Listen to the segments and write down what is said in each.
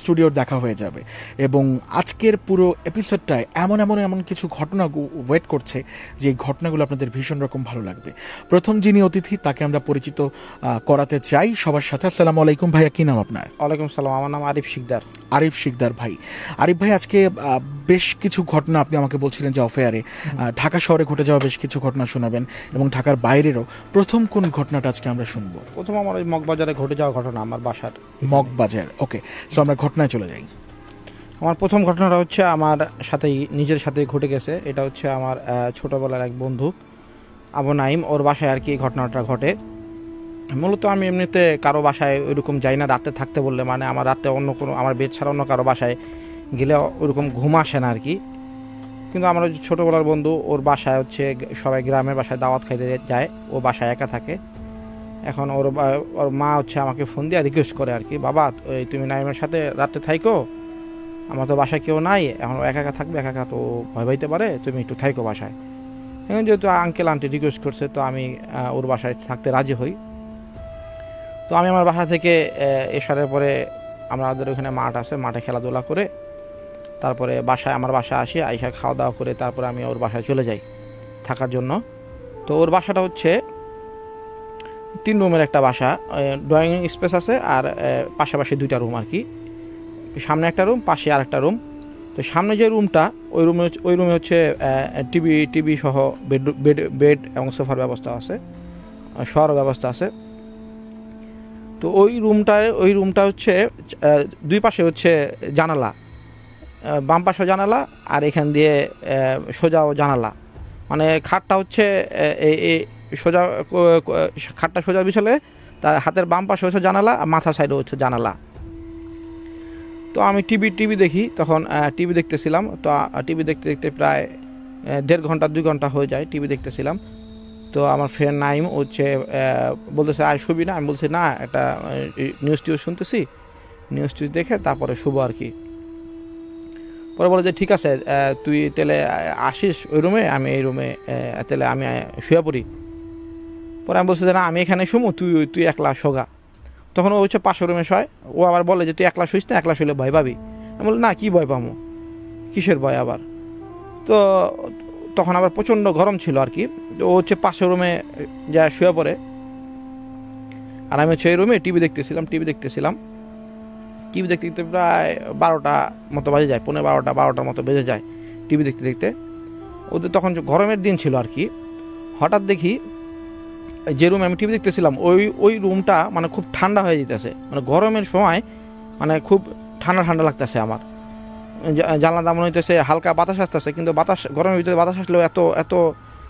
স্টুডিওর দেখা হয়ে যাবে এবং আজকের পুরো এপিসোডটায় এমন কিছু ঘটনা ওয়েট করছে যে এই ঘটনাগুলো আপনাদের ভীষণ রকম ভালো লাগবে। প্রথম যিনি অতিথি তাকে আমরা পরিচিত করাতে চাই সবার সাথে। আসসালামু আলাইকুম ভাইয়া, কী নাম আপনার? ওয়ালাইকুম সালাম, আমার নাম আরিফ শিকদার। আরিফ শিকদার ভাই। আরিফ ভাই, আজকে বেশ কিছু ঘটনা আপনি আমাকে বলছিলেন যে অফেয়ারে ঢাকা শহরে ঘটে যাওয়া বেশ কিছু ঘটনা শোনাবেন এবং ঢাকার বাইরেরও। প্রথম কোন ঘটনাটা আজকে আমরা শুনবো? প্রথম আমার ওই মগবাজারে ঘটে যাওয়া ঘটনা, আমার বাসার মগবাজার। ওকে, সো আমরা ঘটনায় চলে যাই। আমার প্রথম ঘটনাটা হচ্ছে আমার সাথেই, নিজের সাথে ঘটে গেছে। এটা হচ্ছে আমার ছোটোবেলার এক বন্ধু আবু নাইম, ওর বাসায় আর কি ঘটনাটা ঘটে। মূলত আমি এমনিতে কারো বাসায় ওইরকম যাই না রাতে থাকতে বললে, মানে আমার রাতে অন্য কোনো, আমার বেড ছাড়া অন্য কারো বাসায় গেলে ওইরকম ঘুম আসে না আর কি। কিন্তু আমার ওই ছোটোবেলার বন্ধু, ওর বাসায় হচ্ছে সবাই গ্রামের বাসায় দাওয়াত খাইতে যায়, ও বাসায় একা থাকে। এখন ওর মা হচ্ছে আমাকে ফোন দিয়ে রিকোয়েস্ট করে আর কি, বাবা ওই তুমি নাইমের সাথে রাতে থাইকো, আমার তো বাসায় কেউ নাই, এখন একা একা থাকবে, একা একা তো ভয় পাইতে পারে, তুমি একটু থাইকো বাসায়। এখন যেহেতু আঙ্কেল আন্টি রিকোয়েস্ট করছে, তো আমি ওর বাসায় থাকতে রাজি হই। তো আমি আমার বাসা থেকে এসারের পরে আমাদের ওখানে মাঠ আছে, মাঠে খেলাধুলা করে তারপরে আমার বাসায় আসি, আইসা খাওয়া দাওয়া করে তারপরে আমি ওর বাসায় চলে যাই থাকার জন্য। তো ওর বাসাটা হচ্ছে 3 রুমের একটা বাসা, ড্রয়িং স্পেস আছে আর পাশাপাশি 2টা রুম আর কি, সামনে একটা রুম, পাশে আর একটা রুম। তো সামনে যে রুমটা, ওই রুমে হচ্ছে টিভি সহ বেড এবং সোফার ব্যবস্থা আছে, শোয়ার ব্যবস্থা আছে। তো ওই রুমটা হচ্ছে 2 পাশে হচ্ছে জানালা, বাম পাশে জানালা আর এখান দিয়ে সোজাও জানালা। মানে খাটটা হচ্ছে সোজা, খাটটা সোজা বিছালে তার হাতের বাম পাশে হচ্ছে জানালা আর মাথা সাইডে হচ্ছে জানালা। তো আমি টিভি দেখি, তখন টিভি দেখতেছিলাম। তো টিভি দেখতে দেখতে প্রায় 1.5 ঘন্টা 2 ঘন্টা হয়ে যায় টিভি দেখতেছিলাম। তো আমার ফ্রেন্ড নাইম হচ্ছে বলতেছে আজ শুবি না? আমি বলছি না, একটা নিউজ শুনতেছি, নিউজ দেখে তারপরে শুভ আর কি। পরে বলে যে ঠিক আছে, তুই তাহলে আসিস ওই রুমে, আমি এই রুমে তাহলে আমি শুয়ে পড়ি। পরে আমি বলছি যে না, আমি এখানে শুমু, তুই একলা শোগা। তখন ও হচ্ছে পাশের রুমে শোয়। ও আবার বলে যে তুই একলা শুইস না, একলা শুলে ভয় পাবি। আমি বলি না, কি ভয় পাবো, কিসের ভয় আবার। তো তখন আবার প্রচণ্ড গরম ছিল আর কি। ও হচ্ছে পাশের রুমে যা শুয়ে পড়ে, আর আমি হচ্ছে এই রুমে টিভি দেখতেছিলাম। টিভি দেখতে দেখতে প্রায় 12টা মতো বাজে যায়, 12টার মতো বেজে যায় টিভি দেখতে দেখতে। ওদের তখন গরমের দিন ছিল আর কি। হঠাৎ দেখি যে রুমে আমি টিভি দেখতেছিলাম ওই রুমটা মানে খুব ঠান্ডা হয়ে যেতেছে, মানে গরমের সময় মানে খুব ঠান্ডা লাগতেছে আমার। জানলা দামন হইতেছে, হালকা বাতাস আসতেছে, কিন্তু গরমের ভিতরে বাতাস আসলেও এত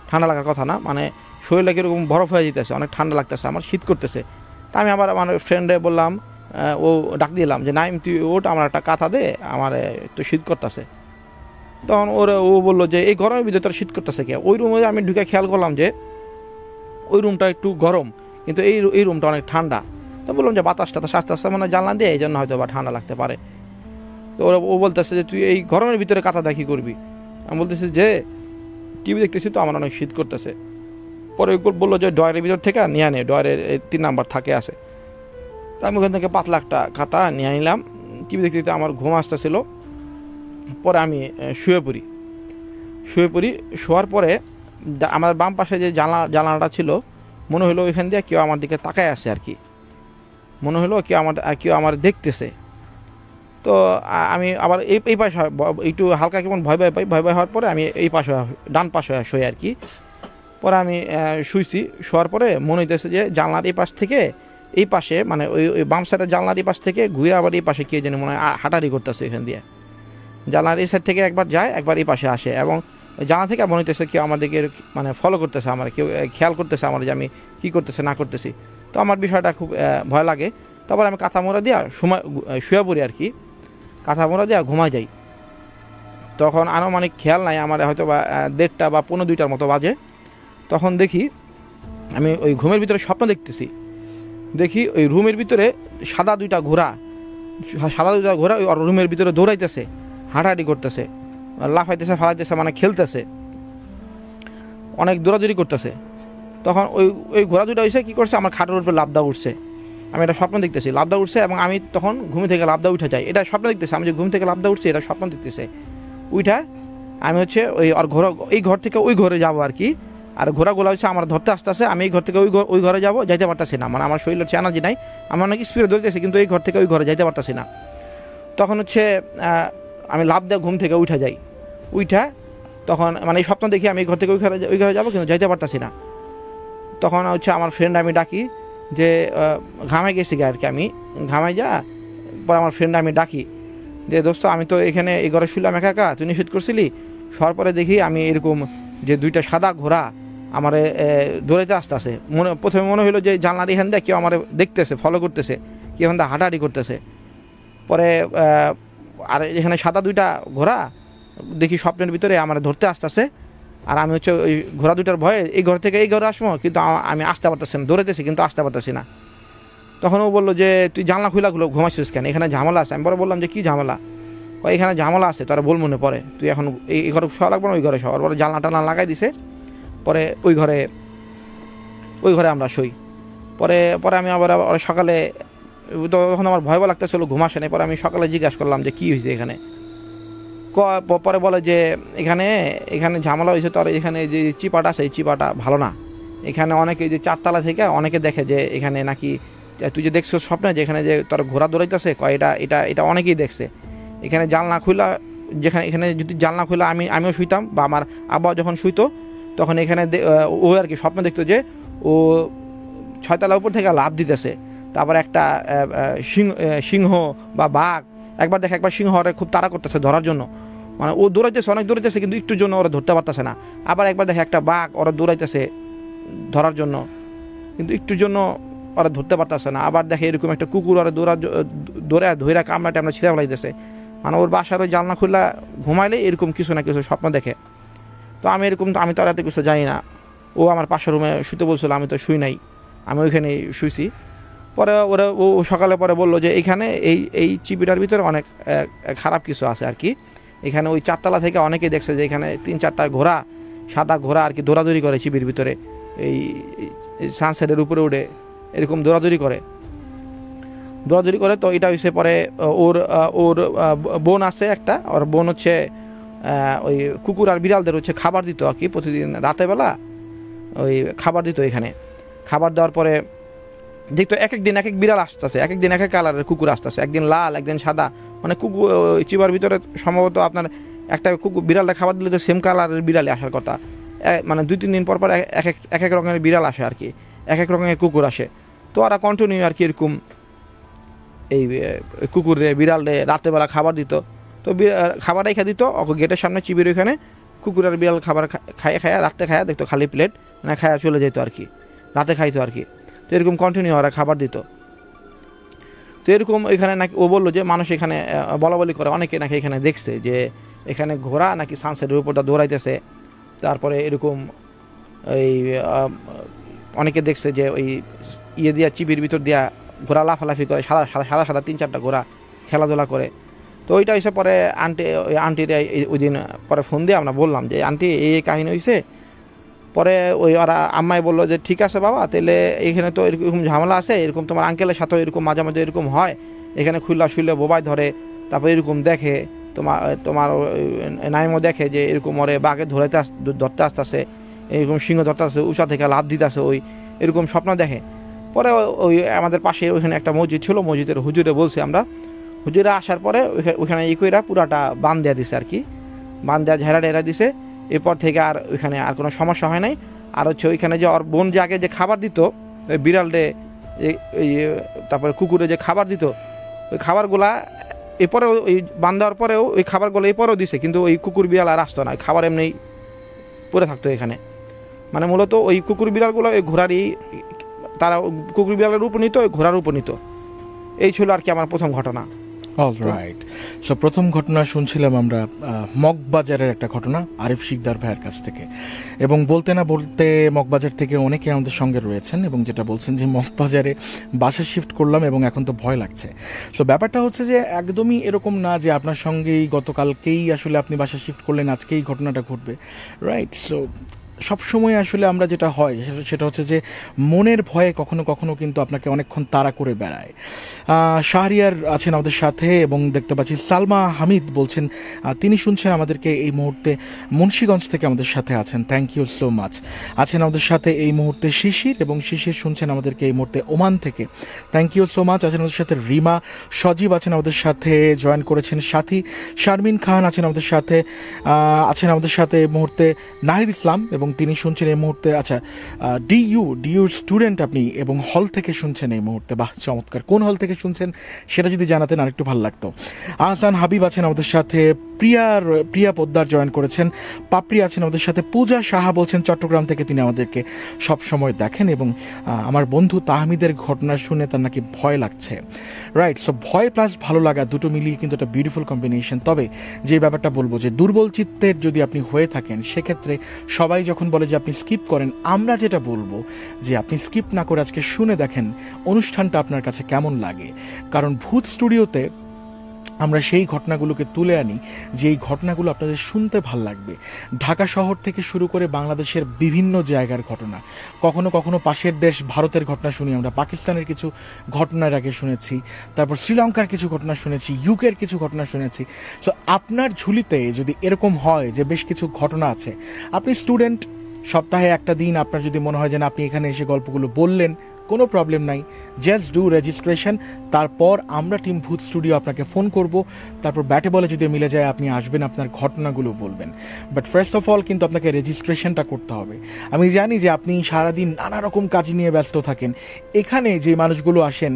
ঠান্ডা লাগার কথা না, মানে শরীরে কীরকম বরফ হয়ে যেতেছে, অনেক ঠান্ডা লাগতেছে, আমার শীত করতেছে। তা আমি আবার আমার ফ্রেন্ডে বললাম, ও ডাক দিলাম যে নাইম তুই ওটা আমার একটা কাঁথা দে, আমার একটু শীত করতেছে। তখন ও বললো যে এই গরমের ভিতরে তোর শীত করতেছে কে? ওই রুমে আমি ঢুকে খেয়াল করলাম যে ওই রুমটা একটু গরম, কিন্তু এই রুমটা অনেক ঠান্ডা। তো বললাম যে বাতাসটা আস্তে আস্তে মানে জানলা দিয়ে, এই জন্য হয়তো বা ঠান্ডা লাগতে পারে। তো ও বলতেছে যে তুই এই গরমের ভিতরে কাঁথা দেখি করবি। আমি বলতেছি যে টিভি দেখতেছি তো, আমার অনেক শীত করতেছে। পরে বললো যে ড্রয়ারের ভিতর থেকে নিয়ে আনে, ড্রয়ারের 3 নাম্বার থাকে আছে। তা আমি ওখান থেকে পাতলা একটা কাঁথা নিয়ে নিলাম। টিভি দেখতে দেখতে আমার ঘুম আসতেছিল। পরে আমি শুয়ে পড়ি। শোয়ার পরে আমার বাম পাশে যে জানালাটা ছিল, মনে হলো ওইখান দিয়ে কেউ আমার দিকে তাকায় আছে আর কি, মনে হলো কেউ আমার দেখতেছে। তো আমি আবার এই পাশে একটু হালকা কেমন ভয় পাই। ভয় হওয়ার পরে আমি এই পাশে, ডান পাশে শুই আর কি। পরে আমি শুইছি। শোয়ার পরে মনে হইতেছে যে জানলার এই পাশ থেকে এই পাশে, মানে ওই বাম সাইডের জানলার এই পাশ থেকে ঘুরে আবার এই পাশে কে জানি মনে হয় হাঁটাহাঁটি করতেছে এখান দিয়ে। জানলার এই সাইড থেকে একবার যায়, একবার এই পাশে আসে, এবং জানলা থেকে মনে হইতেছে কেউ আমাদেরকে মানে ফলো করতেছে, আমার কেউ খেয়াল করতেছে আমার যে আমি কী করতেছে না করতেছি। তো আমার বিষয়টা খুব ভয় লাগে। তারপর আমি কাঁথা মোড়া দিয়া শুয়ে পড়ি আর কি, কাঁথা মোড়া দিয়া ঘুমাই যাই। তখন আনুমানিক খেয়াল নাই, আমার হয়তো বা 1:30 বা 1:45 মতো বাজে। তখন দেখি আমি ওই ঘুমের ভিতরে স্বপ্ন দেখি ওই রুমের ভিতরে সাদা 2টা ঘোড়া ওই রুমের ভিতরে দৌড়াইতেছে, হাঁটাহাঁটি করতেছে, লাফাইতেছে, ফালাইতেছে, মানে খেলতেছে, অনেক দৌড়াদৌড়ি করতেছে। তখন ওই ঘোড়া 2টা হয়েছে কী করছে, আমার খাটের উপরে লাফ উঠছে। আমি একটা স্বপ্ন দেখতেছি, লাবদা উঠছে এবং আমি তখন ঘুম থেকে লাবদা উঠে যাই। এটা স্বপ্ন দেখতেছি, আমি যে ঘুম থেকে লাবদা উঠছি এটা স্বপ্ন দেখতেছে। উঠা আমি হচ্ছে ওই আর ঘোরা, এই ঘর থেকে ওই ঘরে যাবো আর কি। আর ঘোরাগুলো হচ্ছে আমার ধরতে আসতেছে, আমি এই ঘর থেকে ওই ঘরে যাবো, যাইতে পারতেছি না, মানে আমার শরীরের হচ্ছে এনার্জি নাই, আমার অনেক স্পিডে ধরতেছি কিন্তু এই ঘর থেকে ওই ঘরে যাইতে পারতেছি না। তখন হচ্ছে আমি লাভ দিয়ে ঘুম থেকে উঠে যাই। উঠা তখন মানে এই স্বপ্ন দেখি আমি এই ঘর থেকে ওই ঘরে যাবো কিন্তু যাইতে পারতেছি না। তখন হচ্ছে আমার ফ্রেন্ড আমি ডাকি যে ঘামাই গেছি আর কি, আমি ঘামাই যা পরে আমার ফ্রেন্ড আমি ডাকি যে দোস্ত আমি তো এখানে এই ঘরে শুনলাম একা একা, তুই নিষেধ করছিলি। শোয়ার পরে দেখি আমি এরকম যে দুইটা সাদা ঘোড়া আমার দৌড়াইতে আসতেছে। প্রথমে মনে হলো যে জানলার এখান দিয়ে কেউ আমার দেখতেছে, ফলো করতেছে, কেউ এখান থেকে হাঁটাহাঁটি করতেছে। পরে আর এখানে সাদা দুইটা ঘোড়া দেখি স্বপ্নের ভিতরে আমার ধরতে আসতেছে। আর আমি হচ্ছে ওই ঘোড়া দুইটার ভয়ে এই ঘর থেকে এই ঘরে আসবো কিন্তু আমি আসতে পারতেছি না, দৌড়াইতেছি কিন্তু আসতে পারতেছি না। তখন ও বললো যে তুই জানলা খুলা ঘুমাইছিস কেন, এখানে ঝামেলা আছে। আমি পরে বললাম যে কী ঝামেলা? এখানে ঝামেলা আছে, তারা বল মনে পড়ে, তুই এখন এই ঘরে শোয়া লাগবে না, ওই ঘরে শোয়ার পরে জানলা টানা লাগাই দিছে। পরে ওই ঘরে আমরা শুই। পরে আমি আবার সকালে, তখন আমার ভয় লাগতেছিল, ঘুম আসে নাই। পরে আমি সকালে জিজ্ঞাসা করলাম যে কী হয়েছে এখানে। পরে বলে যে এখানে ঝামেলা হয়েছে, তোর এখানে যে চিপাটা আছে এই চিপাটা ভালো না। এখানে অনেকে যে 4 তলা থেকে অনেকে দেখে যে এখানে নাকি তুই যে দেখছো স্বপ্নে যে এখানে যে তোর ঘোড়া দৌড়াইতেছে, এটা অনেকেই দেখছে। এখানে জানলা খুলা, এখানে যদি জানলা খুলা আমিও শুইতাম বা আমার আব্বা যখন শুইতো তখন এখানে ও আর কি স্বপ্ন দেখতো যে ও 6 তলা উপর থেকে লাফ দিতেছে। তারপর একটা সিংহ বা বাঘ একবার সিংহ ওরা খুব তাড়া করতেছে ধরার জন্য, মানে ও দৌড়াইতেছে, অনেক দৌড়াইতেছে কিন্তু একটুর জন্য ওরা ধরতে পারতেছে না। আবার একবার দেখে একটা বাঘ ওরা দৌড়াইতেছে ধরার জন্য কিন্তু একটুর জন্য ওরা ধরতে পারতেছে না। আবার দেখে এরকম একটা কুকুর ওরা ধরে কামড়াটে আমরা ছিঁড়ে ফেলাইতেছে। মানে ওর বাসার ওই জানলা খুললা ঘুমাইলে এরকম কিছু না কিছু স্বপ্ন দেখে। তো আমি তো আর এত কিছু জানি না। ও আমার পাশের রুমে শুতে বলছিল, আমি তো শুই নাই, আমি ওইখানেই শুইছি। পরে ও সকালে পরে বললো যে এইখানে এই চিপিটার ভিতরে অনেক খারাপ কিছু আছে আর কি। এখানে ওই 4 তলা থেকে অনেকেই দেখছে যে এখানে 3-4টা ঘোড়া, সাদা ঘোড়া আর কি দৌড়াদৌড়ি করে চিপির ভিতরে, এই সানসেটের উপরে উঠে এরকম দৌড়াদৌড়ি করে। তো এটা হয়েছে পরে ওর বোন আছে একটা, ওর বোন হচ্ছে ওই কুকুর আর বিড়ালদের হচ্ছে খাবার দিত আর কি, প্রতিদিন রাতেবেলা ওই খাবার দিত। এখানে খাবার দেওয়ার পরে দেখতো এক দিন এক বিড়াল আসতেছে, এক দিন এক কালারের কুকুর আসতেছে, একদিন লাল একদিন সাদা। মানে কুকুর চিবার ভিতরে সম্ভবত আপনার একটা কুকুর বিড়ালটা খাবার দিলে তো সেম কালারের বিড়ালে আসার কথা, মানে 2-3 দিন পর এক রকমের বিড়াল আসে আর কি, এক রকমের কুকুর আসে। তো ওরা কন্টিনিউ আর কি এরকম এই কুকুরে বিড়ালে রাতেরবেলা খাবার দিত। তো খাবার রেখে দিত গেটের সামনে চিবির ওইখানে, কুকুর আর বিড়াল খাবার খায় রাত্রে খায় দেখতো খালি প্লেট, মানে খায়া চলে যেত আর কি, রাতে খাইতো আর কি। তো এরকম কন্টিনিউ ওরা খাবার দিত। তো এরকম এখানে নাকি ও বললো যে মানুষ এখানে বলাবলি করে, অনেকে নাকি এখানে দেখছে যে এখানে ঘোড়া নাকি সানসেটের উপরটা দৌড়াইতেছে। তারপরে এরকম এই অনেকে দেখছে যে ওই দিয়া চিবির ভিতর দিয়া ঘোড়া লাফালাফি করে, সাদা 3-4টা ঘোড়া খেলাধুলা করে। তো ওইটা হয়েছে পরে আন্টির ওই দিন পরে ফোন দিয়ে আমরা বললাম যে আন্টি এই কাহিনী হয়েছে। পরে ওরা আম্মাই বললো যে ঠিক আছে বাবা, তাহলে এখানে তো এরকম ঝামেলা আছে, এরকম তোমার আঙ্কেলের সাথেও এরকম মাঝে মাঝে এরকম হয়, এখানে শুইলে বোবাই ধরে, তারপর এরকম দেখে তোমার নাইমও দেখে যে এরকম ওরে বাঘে ধরতে আসতেছে, এরকম সিংহ ধরতে আসছে, উষা থেকে লাভ দিতেছে, ওই এরকম স্বপ্ন দেখে। পরে ওই আমাদের পাশে ওইখানে একটা মসজিদ ছিল, মসজিদের হুজুরে বলছি আমরা, হুজুরে আসার পরে ওইখানে কইরা পুরাটা বান দেওয়া দিছে আর কি, বান দেওয়া ঝেড়া ঢেরা দিছে। এরপর থেকে আর ওইখানে আর কোনো সমস্যা হয় নাই। আর হচ্ছে ওইখানে যে ওর বোন যে আগে যে খাবার দিত বিড়ালরে, তারপরে কুকুরে যে খাবার দিত, ওই খাবারগুলা এরপরেও ওই বান দেওয়ার পরেও ওই খাবারগুলো এরপরেও দিছে, কিন্তু ওই কুকুর বিড়াল আর আসতো না, খাবার এমনি পড়ে থাকতো এখানে। মানে মূলত ওই কুকুর বিড়ালগুলো ওই ঘোড়ারই, তারা কুকুর বিড়ালের উপর নিত, ওই ঘোড়ার উপর নিত। এই ছিল আর কি আমার প্রথম ঘটনা। অলরাইট, সো প্রথম ঘটনা শুনছিলাম আমরা মগবাজারের একটা ঘটনা আরিফ শিকদার ভাইয়ের কাছ থেকে, এবং বলতে না বলতে মগবাজার থেকে অনেকে আমাদের সঙ্গে রয়েছেন এবং যেটা বলছেন যে মগবাজারে বাসা শিফট করলাম এবং এখন তো ভয় লাগছে। সো ব্যাপারটা হচ্ছে যে একদমই এরকম না যে আপনার সঙ্গেই গতকালকেই আসলে আপনি বাসা শিফট করলেন, আজকেই ঘটনাটা ঘটবে, রাইট? সো সবসময় আসলে আমরা যেটা হয় সেটা হচ্ছে যে মনের ভয়ে কখনো কখনো কিন্তু আপনাকে অনেকক্ষণ তাড়া করে বেড়ায়। শাহরিয়ার আছেন আমাদের সাথে এবং দেখতে পাচ্ছি সালমা হামিদ বলছেন তিনি শুনছেন আমাদেরকে এই মুহূর্তে মুন্সিগঞ্জ থেকে আমাদের সাথে আছেন, থ্যাংক ইউ সো মাচ। আছেন আমাদের সাথে এই মুহূর্তে শিশির, এবং শিশির শুনছেন আমাদেরকে এই মুহূর্তে ওমান থেকে, থ্যাংক ইউ সো মাচ। আছেন আমাদের সাথে রিমা, সজীব আছেন আমাদের সাথে, জয়েন করেছেন সাথী, শারমিন খান আছেন আমাদের সাথে, আছেন আমাদের সাথে এই মুহূর্তে নাহিদ ইসলাম, এবং তিনি শুনছেন এই মুহূর্তে, আচ্ছা ডিইউ স্টুডেন্ট আপনি, এবং হল থেকে শুনছেন এই মুহূর্তে, বাহ চমৎকার। কোন হল থেকে শুনছেন সেটা যদি জানাতেন আরেকটু ভালো লাগতো। আহসান হাবিব আছেন আমাদের সাথে, প্রিয়া পোদ্দার জয়েন করেছেন, পাপড়ি আছেন আমাদের সাথে, পূজা সাহা বলছেন চট্টগ্রাম থেকে তিনি আমাদেরকে সব সময় দেখেন, এবং আমার বন্ধু তাহমিদের ঘটনা শুনে তার নাকি ভয় লাগছে। রাইট, সো ভয় প্লাস ভালো লাগা দুটো মিলিয়ে কিন্তু একটা বিউটিফুল কম্বিনেশন। তবে যে ব্যাপারটা বলবো যে দুর্বল চিত্তের যদি আপনি হয়ে থাকেন, সেক্ষেত্রে সবাই যখন বলে যে আপনি স্কিপ করেন, আমরা যেটা বলবো যে আপনি স্কিপ না করে আজকে শুনে দেখেন অনুষ্ঠানটা আপনার কাছে কেমন লাগে। কারণ ভূত স্টুডিওতে আমরা সেই ঘটনাগুলোকে তুলে আনি যেই ঘটনাগুলো আপনাদের শুনতে ভাল লাগবে। ঢাকা শহর থেকে শুরু করে বাংলাদেশের বিভিন্ন জায়গার ঘটনা, কখনো কখনো পাশের দেশ ভারতের ঘটনা শুনি আমরা, পাকিস্তানের কিছু ঘটনার আগে শুনেছি, তারপর শ্রীলঙ্কার কিছু ঘটনা শুনেছি, ইউকের কিছু ঘটনা শুনেছি। তো আপনার ঝুলিতে যদি এরকম হয় যে বেশ কিছু ঘটনা আছে, আপনি স্টুডেন্ট, সপ্তাহে একটা দিন আপনার যদি মনে হয় যে না আপনি এখানে এসে গল্পগুলো বললেন, কোনো প্রবলেম নাই, জাস্ট ডু রেজিস্ট্রেশন। তারপর আমরা টিম ভূত স্টুডিও আপনাকে ফোন করব, তারপর ব্যাটে বলে যদি মিলে যায় আপনি আসবেন, আপনার ঘটনাগুলো বলবেন। বাট ফার্স্ট অফ অল কিন্তু আপনাকে রেজিস্ট্রেশনটা করতে হবে। আমি জানি যে আপনি সারাদিন নানা রকম কাজ নিয়ে ব্যস্ত থাকেন। এখানে যে মানুষগুলো আসেন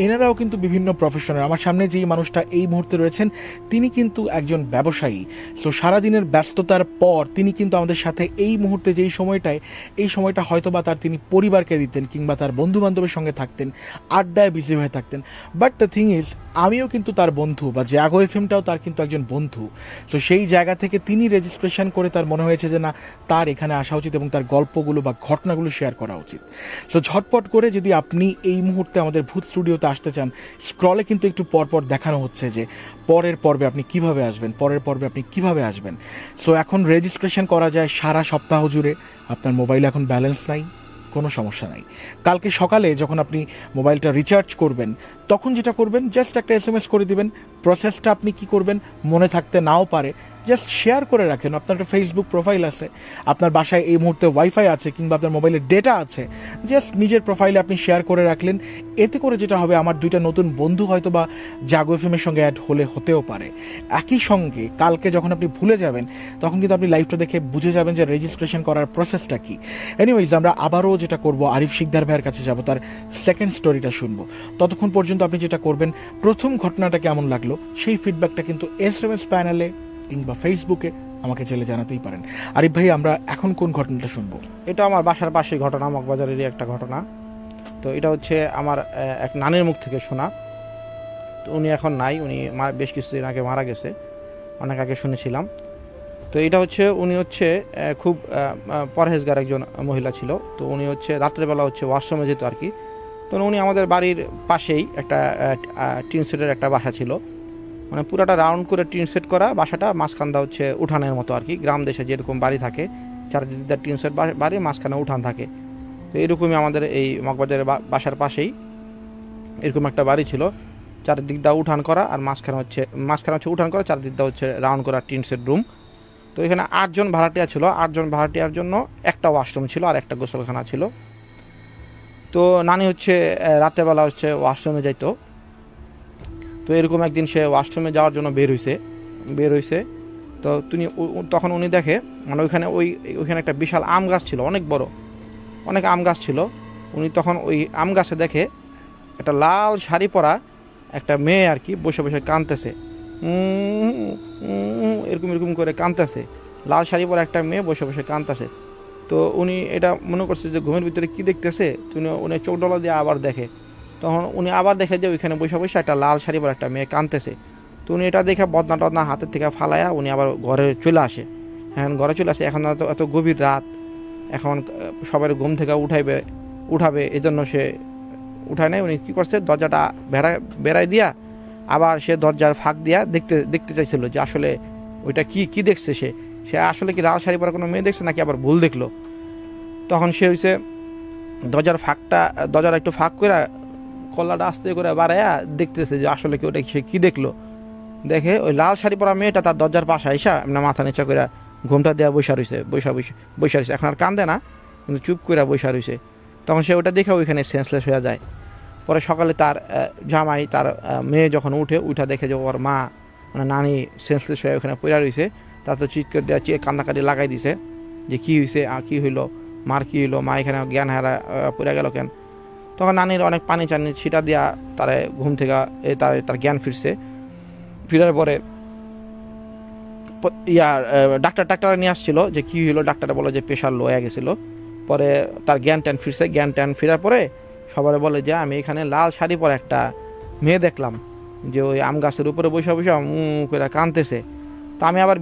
এনারাও কিন্তু বিভিন্ন প্রফেশনাল। আমার সামনে যেই মানুষটা এই মুহূর্তে রয়েছেন তিনি কিন্তু একজন ব্যবসায়ী। সো সারাদিনের ব্যস্ততার পর তিনি কিন্তু আমাদের সাথে এই মুহূর্তে যেই সময়টায়, এই সময়টা হয়তো বা তিনি পরিবারকে দিতেন কিংবা তার বন্ধু বান্ধবের সঙ্গে থাকতেন, আড্ডায় বিজি হয়ে থাকতেন। বাট দ্য থিং ইজ, আমিও কিন্তু তার বন্ধু, বা জাগো এফএমটাও তার কিন্তু একজন বন্ধু। তো সেই জায়গা থেকে তিনি রেজিস্ট্রেশন করে তার মনে হয়েছে যে না, তার এখানে আসা উচিত এবং তার গল্পগুলো বা ঘটনাগুলো শেয়ার করা উচিত। সো ঝটপট করে যদি আপনি এই মুহূর্তে আমাদের ভূত স্টুডিওতে আসতে চান, স্ক্রলে কিন্তু একটু পরপর দেখানো হচ্ছে যে পরের পর্বে আপনি কিভাবে আসবেন, পরের পর্বে আপনি কিভাবে আসবেন। সো এখন রেজিস্ট্রেশন করা যায় সারা সপ্তাহ জুড়ে। আপনার মোবাইলে এখন ব্যালেন্স নাই, কোনো সমস্যা নাই। কালকে সকালে যখন আপনি মোবাইলটা রিচার্জ করবেন, তখন যেটা করবেন, জাস্ট একটা SMS করে দিবেন। প্রসেসটা আপনি কি করবেন মনে থাকতে নাও পারে, জাস্ট শেয়ার করে রাখেন। আপনার একটা ফেসবুক প্রোফাইল আছে, আপনার বাসায় এই মুহূর্তে ওয়াইফাই আছে কিংবা আপনার মোবাইলে ডেটা আছে, জাস্ট নিজের প্রোফাইলে আপনি শেয়ার করে রাখলেন। এতে করে যেটা হবে, আমার দুইটা নতুন বন্ধু হয়তো বা জাগো এফএমের সঙ্গে অ্যাড হতেও পারে। একই সঙ্গে কালকে যখন আপনি ভুলে যাবেন, তখন কিন্তু আপনি লাইভটা দেখে বুঝে যাবেন যে রেজিস্ট্রেশন করার প্রসেসটা কি। এনিওয়েজ, আমরা আবারও যেটা করব, আরিফ শিকদার ভাইয়ের কাছে যাব, তার সেকেন্ড স্টোরিটা শুনবো। ততক্ষণ পর্যন্ত আপনি যেটা করবেন, প্রথম ঘটনাটা কেমন লাগলো সেই ফিডব্যাকটা কিন্তু SMS প্যানেলে কিংবা ফেসবুকে আমাকে চাইলে জানাতেই পারেন। আরিফ ভাই, আমরা এখন কোন ঘটনাটা শুনবো? এটা আমার বাসার পাশের ঘটনা, মগবাজারেরই একটা ঘটনা। তো এটা হচ্ছে আমার এক নানির মুখ থেকে শোনা। তো উনি এখন নাই, উনি বেশ কিছুদিন আগে মারা গেছে, অনেক আগে শুনেছিলাম। তো এটা হচ্ছে, উনি হচ্ছে খুব পরহেজগার একজন মহিলা ছিল। তো উনি হচ্ছে রাত্রেবেলা হচ্ছে ওয়াশরুমে যেত আর কি। তো উনি আমাদের বাড়ির পাশেই একটা টিন সেটের একটা বাসা ছিল, মানে পুরাটা রাউন্ড করে টিন সেট করা বাসাটা, মাঝখানটা হচ্ছে উঠানের মতো আর কি। গ্রাম দেশে যেরকম বাড়ি থাকে, চারিদিকটা টিন সেট বাড়ি, মাঝখানে উঠান থাকে। তো এরকমই আমাদের এই মগবাজারের বাসার পাশেই এরকম একটা বাড়ি ছিল, চারিদিক দা উঠান করা, আর মাঝখানে হচ্ছে উঠান করা, চারিদিক দা হচ্ছে রাউন্ড করা টিন সেট রুম। তো এখানে 8 জন ভাড়াটিয়া ছিল। 8 জন ভাড়াটিয়ার জন্য একটা ওয়াশরুম ছিল আর একটা গোসলখানা ছিল। তো নানি হচ্ছে রাত্রেবেলা হচ্ছে ওয়াশরুমে যাইতো। তো এরকম একদিন সে ওয়াশরুমে যাওয়ার জন্য বের হয়েছে। তো তখন উনি দেখে, মানে ওইখানে একটা বিশাল আম গাছ ছিল, অনেক আম গাছ ছিল। উনি তখন ওই আম গাছে দেখে একটা লাল শাড়ি পরা একটা মেয়ে আর কি বসে বসে কাঁদতেছে, এরকম করে কাঁদতেছে। লাল শাড়ি পরা একটা মেয়ে বসে বসে কাঁদতেছে। তো উনি এটা মনে করছে যে ঘুমের ভিতরে কি দেখতেছে। উনি চোখ ডলা দিয়ে আবার দেখে, তখন উনি আবার দেখে যে ওইখানে বসে বসে একটা লাল শাড়ি পরা একটা মেয়ে কাঁদতেছে। তো উনি এটা দেখে বদনা টদনা হাতের থেকে ফালায়া উনি আবার ঘরে চলে আসে। হ্যাঁ, ঘরে চলে আসে। এখন এত গভীর রাত, এখন সবার ঘুম থেকে উঠাবে, এজন্য সে উঠায় নাই। উনি কী করছে, দরজাটা বেড়াই দিয়া আবার সে দরজার ফাঁক দিয়া দেখতে চাইছিল যে আসলে ওইটা কি দেখছে। সে আসলে কি লাল শাড়ি পরা কোনো মেয়ে দেখছে নাকি আবার ভুল দেখলো। তখন সে হয়েছে দরজার একটু ফাঁক করে কল্লাটা আস্তে করে বাড়াইয়া দেখতেছে যে আসলে কি ওটা সে কী দেখলো। দেখে ওই লাল শাড়ি পরা মেয়েটা তার দরজার পাশে আইসা এমনি মাথা নিচা করে ঘুমটা দেওয়া বৈশা রয়েছে এখন আর কান্দে না, কিন্তু চুপ করে বৈশা রয়েছে। তখন সে ওটা দেখে ওইখানে সেন্সলেস হয়ে যায়। পরে সকালে তার জামাই তার মেয়ে যখন উঠা দেখে যে ওর মা মানে নানি সেন্সলেস হয়ে ওখানে পড়ে রয়েছে, তার তো চিৎকার দেওয়া কান্দাকাটি লাগাই দিছে যে কী হয়েছে, কী হইলো, মার কী হইলো, মা এখানে জ্ঞান হারা পড়ে গেল কেন। তখন নানির অনেক পানি ছিটা দেওয়া তারা ঘুম থেকে তার জ্ঞান ফিরার পরে ডাক্তার নিয়ে আসছিল যে কী হইলো। ডাক্তাররা বলে যে প্রেশার লো হয়ে গেছিলো। পরে তার জ্ঞান ফিরার পরে সবাই বলে যে আমি এখানে লাল শাড়ি পরে একটা মেয়ে দেখলাম যে ওই আম গাছের উপরে বসে করে কাঁদতেছে। তা আমি আবার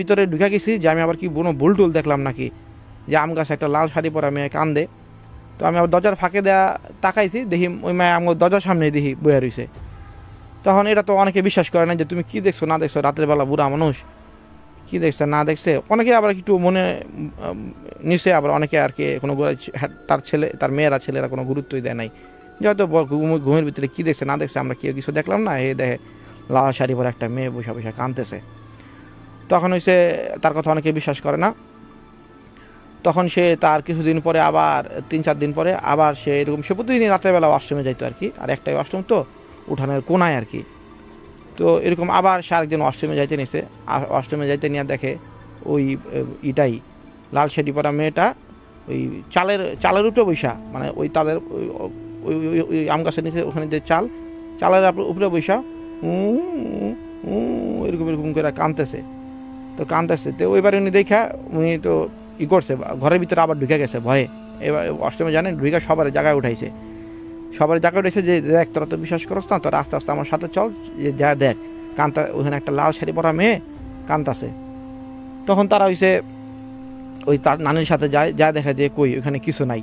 ভিতরে ঢুকে গেছি যে আমি আবার কি কোনো ভুল দেখলাম নাকি, যে আম গাছে একটা লাল শাড়ি পরা মেয়ে কান্দে। তো আমি আবার দরজার ফাঁকে দেয়া তাকাইছি, দেখি ওই মেয়ে আমার দরজার সামনে দেখি বয়ে রয়েছে। তখন এটা তো অনেকে বিশ্বাস করে না যে তুমি কি দেখছো না দেখছো, রাতের বেলা বুড়া মানুষ কি দেখছে না দেখছে। অনেকে আবার একটু মনে নিছে, আবার অনেকে আর কি কোনো তার ছেলেরা কোনো গুরুত্বই দেয় নাই, যে হয়তো ঘুমের ভিতরে কি দেখছে না দেখছে, আমরা কেউ কিছু দেখলাম না, দেখে লাল শাড়ি পরে একটা মেয়ে বসে কাঁদতেছে। তখন হয়েছে তার কথা অনেকে বিশ্বাস করে না। তখন সে তার কিছুদিন পরে আবার 3-4 দিন পরে আবার সে এরকম সে প্রতিদিন রাত্রেবেলা ওয়াশরুমে যাইতো আর কি, আর একটাই ওয়াশরুম তো উঠানের কোনায় আর কি। তো এরকম আবার সে আরেকদিন ওয়াশরুমে যাইতে নিছে, ওয়াশরুমে যাইতে নিয়ে দেখে ওই ইটাই লাল শাড়ি পরা মেয়েটা ওই চালের উপরে বৈশা, মানে ওই তাদের ওই আম গাছের নিচে ওখানে যে চালের উপরে বৈশা এরকম করে কাঁদতেছে। তো ওইবারে উনি দেখা উনি তো করছে, ঘরের ভিতরে আবার ঢুকে গেছে ভয়ে। এবার অষ্টমে জানেন ঢুকে সবার জায়গায় উঠাইছে যে দেখ তোরা তো বিশ্বাস করছ না, তোরা আস্তে আস্তে আমার সাথে চল, যে যা দেখ কান্তা ওখানে একটা লাল শাড়ি পরা মেয়ে কান্তাছে। তখন তারা হইছে ওই তার নানির সাথে যা দেখে যে কই ওখানে কিছু নাই,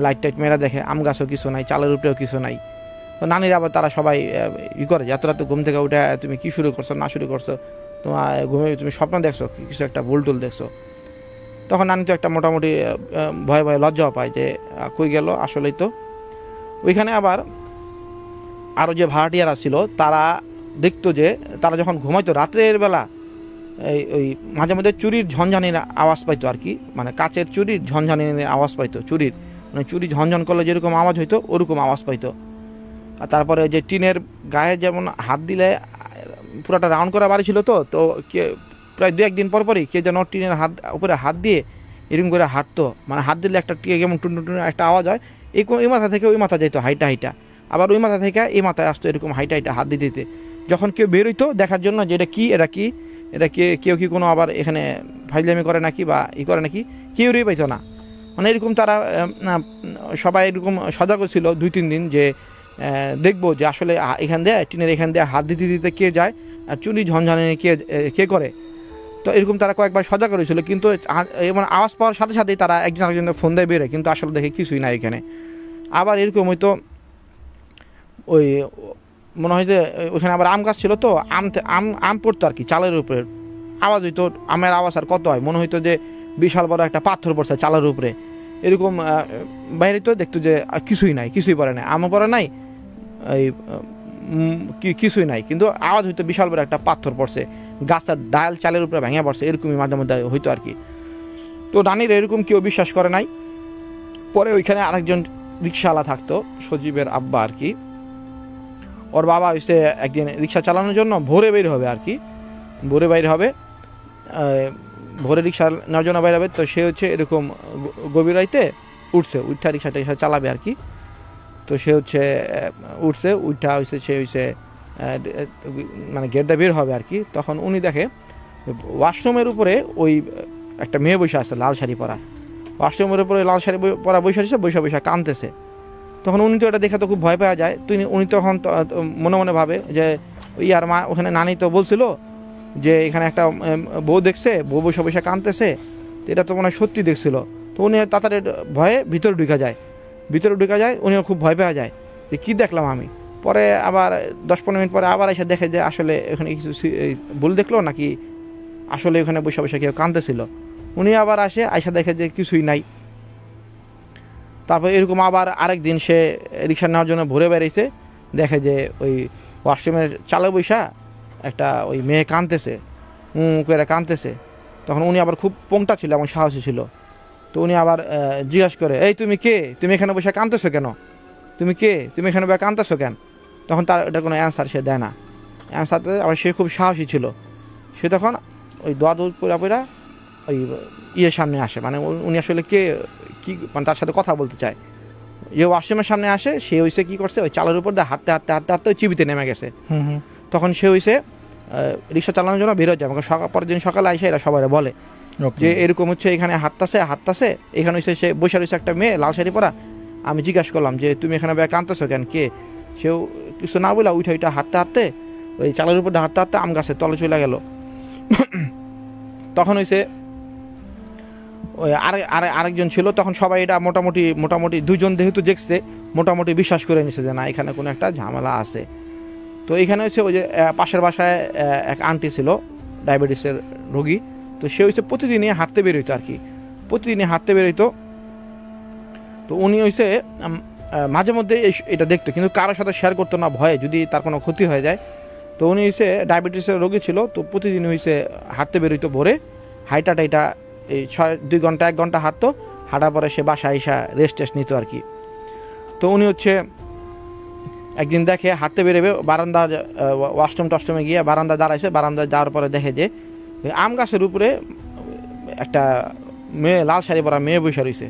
লাইট মেরা দেখে আম গাছও কিছু নাই, চালের উপরেও কিছু নাই। তো নানির আবার তারা সবাই করে যে এত রাতে ঘুম থেকে উঠে তুমি কি শুরু করছো না শুরু করছো, তোমার ঘুমে তুমি স্বপ্ন দেখছো কিছু একটা ভুল দেখছো। তখন নানি তো একটা মোটামুটি ভয়ে লজ্জাও পায় যে কই গেল। আসলেই তো ওইখানে আবার আরও যে ভাড়াটিয়ারা ছিল তারা দেখতো যে তারা যখন ঘুমাইতো রাত্রের বেলা ওই মাঝে মধ্যে চুরির ঝনঝানির আওয়াজ পাইতো আর কি, মানে কাচের চুরির ঝনঝানির আওয়াজ পাইতো, চুরি ঝনঝন করলে যেরকম আওয়াজ হইতো ওরকম আওয়াজ পাইতো। আর তারপরে যে টিনের গায়ে যেমন হাত দিলে পুরাটা রাউন্ড করা বাড়ি ছিল, তো প্রায় 2-1 দিন পরই কে যেন টিনের উপরে হাত দিয়ে এরকম করে হাঁটতো, মানে হাত দিলে একটা টিকে কেমন টুন একটা আওয়াজ হয়, এই মাথা থেকে ওই মাথা যেত হাইটা, আবার ওই মাথা থেকে এই মাথায় আসতো এরকম হাইটা হাত দিতে। যখন কেউ বেরোইতো দেখার জন্য যে এটা কেউ কি কোনো আবার এখানে ফাইজলামি করে নাকি বা করে নাকি, কেউই পাইতো না। মানে এরকম তারা সবাই এরকম সজাগ ছিল 2-3 দিন যে দেখবো যে আসলে টিনের এখান দিয়ে হাত দিতে কে যায় আর চুরি ঝনঝানি কে করে। তো এরকম তারা কয়েকবার সজাগ করেছিল, কিন্তু মানে আওয়াজ পাওয়ার সাথে সাথেই তারা একজন আরেকজনের ফোন দিয়ে বেরোয়, কিন্তু আসলে দেখে কিছুই না এখানে। আবার এরকম হয়তো ওই মনে হয় যে ওইখানে আবার আম গাছ ছিল, তো আম পড়তো আর কি চালের উপরে, আওয়াজ হইতো, আমের আওয়াজ আর কত হয়, মনে হইতো যে বিশাল বড় একটা পাথর পড়ছে চালের উপরে। এরকম বাইরে তো দেখতো যে কিছুই পড়ে নাই, আমও পড়ে নাই, এই কিছুই নাই, কিন্তু আওয়াজ হইতো বিশাল বড় একটা পাথর পড়ছে, গাছটার ডায়াল চালের উপরে ভেঙে পড়ছে, এরকমই মাঝে মধ্যে হইতো আর কি। তো নানির এরকম কেউ বিশ্বাস করে নাই। পরে ওইখানে আরেকজন রিক্সাওয়ালা থাকতো, সজীবের আব্বা আর কি, ওর বাবা হইছে একদিন রিক্সা চালানোর জন্য ভোরে বের হবে আর কি, ভোরে রিক্সা নেওয়ার জন্য বাইরে হবে। তো সে হচ্ছে এরকম গভীর রাইতে উঠা রিক্সাটা চালাবে আর কি। তো সে হচ্ছে সে মানে গেট দিয়ে বের হবে আর কি। তখন উনি দেখে ওয়াশরুমের উপরে ওই একটা মেয়ে বসে আছে লাল শাড়ি পরা, ওয়াশরুমের উপরে লাল শাড়ি পরা বসে কাঁদতেছে। তখন উনি তো এটা দেখে তো খুব ভয় পাওয়া যায়। উনি তখন মনে ভাবে যে ইয়ার মা ওখানে নানি তো বলছিল যে এখানে একটা বউ দেখছে, বউ বসে কাঁদতেছে, তো এটা তো মনে হয় সত্যি দেখছিল। তো উনি তাড়াতাড়ি ভয়ে ভিতরে ঢুকে যায়, উনিও খুব ভয় পাওয়া যায় যে কী দেখলাম আমি। পরে আবার 10-15 মিনিট পরে আবার এসে দেখে যে আসলে এখানে কিছু ভুল দেখলো নাকি আসলে ওখানে বসে কেউ কাঁদতেছিল। উনি আবার আসে, আইসা দেখে যে কিছুই নাই। তারপর এরকম আবার আরেক দিন সে রিক্সা নেওয়ার জন্য ভরে বেরিয়েছে, দেখে যে ওই ওয়াশরুমের চালে বৈশা একটা ওই মেয়ে কাঁদতেছে, করে কাঁদতেছে। তখন উনি আবার খুব পোংটা ছিল এবং সাহসী ছিল। তো উনি আবার জিজ্ঞাসা করে, এই তুমি কে, তুমি এখানে বসে কাঁদতেছো কেন, তুমি কে, তুমি এখানে বসে কাঁদতেছো কেন? তখন তার এটার কোনো অ্যান্সার সে দেয় না। অ্যান্সারতে আবার সে খুব সাহসী ছিল, সে তখন ওই দোয়া দৌড় পুরা ওই ইয়ের সামনে আসে, মানে উনি আসলে কে কি মানে তার সাথে কথা বলতে চায়। যে ওয়াশরুমের সামনে আসে, সে হইছে কি করছে, ওই চালের উপর দিয়ে হাঁটতে হাঁটতে হাঁটতে হাঁটতে ওই চিবিতে নেমে গেছে। তখন সে হইছে রিক্সা চালানোর জন্য বেরোয় যায়। পরের দিন সকালে আইসে এরা সবাই বলে যে এরকম হচ্ছে এখানে হাঁটতাছে, এখানে হচ্ছে সে বসে রয়েছে একটা মেয়ে লাল শাড়ি পরা। আমি জিজ্ঞাসা করলাম যে তুমি এখানে কাঁদতেছো কেন, কে? সেও কিছু না বলে উঠে হাঁটতে হাঁটতে ওই চালের উপর হাঁটতে হাঁটতে আম গাছের তলে চলে গেল। তখন হইছে ওই আরেকজন ছিল, তখন সবাই এটা মোটামুটি দুজন যেহেতু দেখছে মোটামুটি বিশ্বাস করে নিছে যে না এখানে কোনো একটা ঝামেলা আছে। তো এখানে হচ্ছে ওই যে পাশের বাসায় এক আন্টি ছিল ডায়াবেটিসের রোগী, তো সে হচ্ছে প্রতিদিনই হাঁটতে বেরোইতো আর কি, প্রতিদিনই হাঁটতে বেরোইতো। তো উনি হচ্ছে মাঝে মধ্যে এটা দেখতো, কিন্তু কারোর সাথে শেয়ার করতো না ভয়ে যদি তার কোনো ক্ষতি হয়ে যায়। তো উনি হচ্ছে ডায়াবেটিসের রোগী ছিল, তো প্রতিদিন হচ্ছে হাঁটতে বেরোইতো ভোরে, হাইটা এই 2 ঘন্টা 1 ঘন্টা হাঁটতো, হাঁটার পরে সে বাসায় এসে রেস্ট নিত আর কি। তো উনি হচ্ছে একদিন দেখে হাঁটতে বেরোবে, বারান্দা ওয়াশরুমে গিয়ে বারান্দা দাঁড়াইছে, বারান্দায় যাওয়ার পরে দেখে যে আম গাছের উপরে একটা মেয়ে লাল শাড়ি পরা মেয়ে বসে রয়েছে।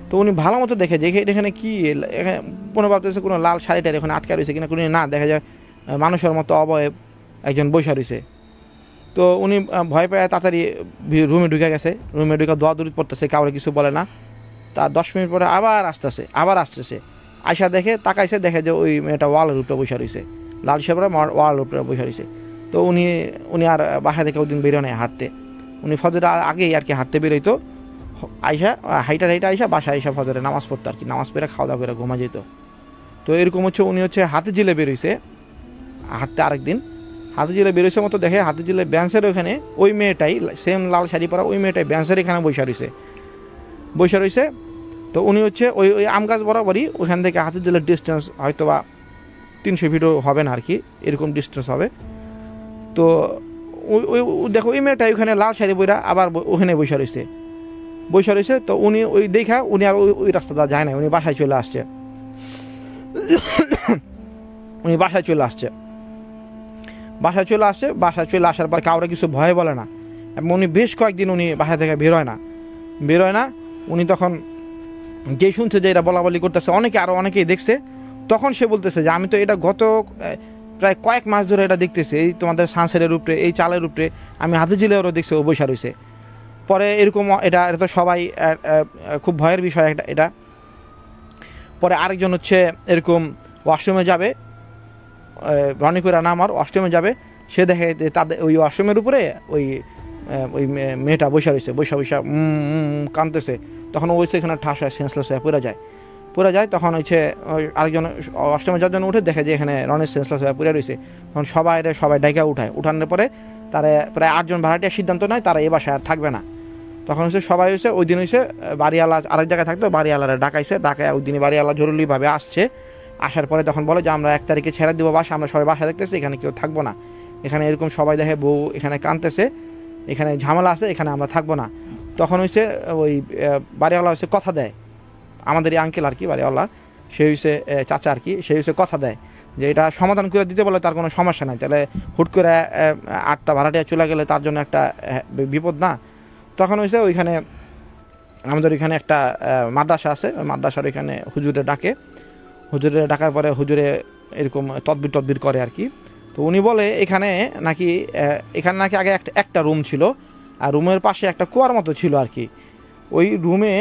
তো উনি ভালো মতো দেখে যে এখানে কি, এখানে কোনো ভাবতেছে কোনো লাল শাড়িটার এখানে আটকা রয়েছে কিনা, কোনো না, দেখা যায় মানুষের মতো অবয়ব একজন বসে রয়েছে। তো উনি ভয় পেয়ে তাড়াতাড়ি রুমে ঢুকে গেছে, রুমে ঢুকে দৌড়াদৌড়ি পড়তেছে, কাউরে কিছু বলে না। তার 10 মিনিট পরে আবার আসতেছে, আয়সা দেখে তাকাইছে, দেখে যে ওই মেয়েটা ওয়ালের উপরে বসে রয়েছে, লাল শাড়ি ওয়ালের উপরে বসে রয়েছে। তো উনি আর বাসা থেকে ওই দিন বেরো নেয় হাঁটতে, উনি ফজরের আগেই আর কি হাঁটতে বেরোইতো, আইসা হাইটা আইসা বাসায় আইসা ফজরে নামাজ পড়তো আর কি, নামাজ পড়ে খাওয়া দাওয়া করে ঘুমা যেত। তো এরকম হচ্ছে উনি হচ্ছে হাতিঝিলে বেরোইছে হাঁটতে, আরেকদিন হাতিঝিলে বেরোইছে মতো দেখে হাতিঝিলে ব্যান্সের ওখানে ওই মেয়েটাই সেম লাল শাড়ি পরা ওই মেয়েটাই ব্যান্সের এখানে বসে রয়েছে। তো উনি হচ্ছে ওই আম গাছ বরাবরই ওখান থেকে হাতিঝিলের ডিস্টেন্স হয়তো বা 300 ফিটও হবে না আর কি, এরকম ডিস্টেন্স হবে। তো ওই দেখো ওই মেয়েটাই ওখানে লাল শাড়ি বইরা আবার ওখানে বসে রয়েছে। তো উনি ওই দেখা উনি আর ওই রাস্তাটা যায় না, উনি বাসায় চলে আসছে। বাসায় চলে আসার পর কাউরে কিছু ভয় বলে না, এবং উনি বেশ কয়েকদিন উনি বাসা থেকে বেরোয় না। উনি তখন যে শুনছে যে এটা বলাবলি করতেছে, অনেকেই দেখছে, তখন সে বলতেছে যে আমি তো এটা গত প্রায় কয়েক মাস ধরে এটা দেখতেছি, এই তোমাদের সানসেটের উপরে এই চালের উপরে আমি হাতিঝিলেও দেখছি ও বসা রয়েছে। পরে এরকম এটা তো সবাই খুব ভয়ের বিষয় এটা। পরে আরেকজন হচ্ছে এরকম ওয়াশরুমে যাবে, রনিকুরা নাম আর ওয়াশরুমে যাবে, সে দেখে যে তাদের ওই ওয়াশরুমের উপরে ওই মেয়েটা বসা কাঁদতেছে। তখন ওই সেখানে ঠাস হয়, সেন্সলেস হয়ে পড়ে যায়। তখন হচ্ছে আরেকজন ওয়াশরুমে যাওয়ার জন্য উঠে দেখে যে এখানে রনির সেন্সলেস হয়ে পড়ে রয়েছে। তখন সবাই ডাইকা উঠানোর পরে তারা প্রায় 8 জন ভাড়াটিয়া সিদ্ধান্ত নেয় তারা এই বাসায় আর থাকবে না। তখন সবাই ওই দিন বাড়িওয়ালা আরেক জায়গায় থাকতো, বাড়িওয়ালারা ডাকায় ওই দিনই বাড়িওয়ালা জরুরিভাবে আসার পরে তখন বলে যে আমরা 1 তারিখে ছেড়ে দেবো বাসা, আমরা সবাই বাসা দেখতেছি, এখানে কেউ থাকবো না, এখানে এরকম সবাই দেখে বউ এখানে কাঁদতেছে, এখানে ঝামেলা আছে, এখানে আমরা থাকবো না। তখন ওই বাড়িওয়ালা কথা দেয়, আমাদের এই আঙ্কেল আর কি বাড়িওয়ালা, সে চাচা আর কি, সে কথা দেয় যে এটা সমাধান করে দিতে বলে তার কোনো সমস্যা নাই, তাহলে হুট করে 8টা ভাড়াটিয়া চলে গেলে তার জন্য একটা বিপদ না। তখন ওইখানে আমাদের ওইখানে একটা মাদ্রাসা আছে, ওই মাদ্রাসার ওইখানে হুজুরে ডাকার পরে হুজুরে এরকম তদবির করে আর কি। তো উনি বলে এখানে নাকি আগে একটা রুম ছিল, আর রুমের পাশে একটা কুয়ার মতো ছিল আর কি। ওই রুমে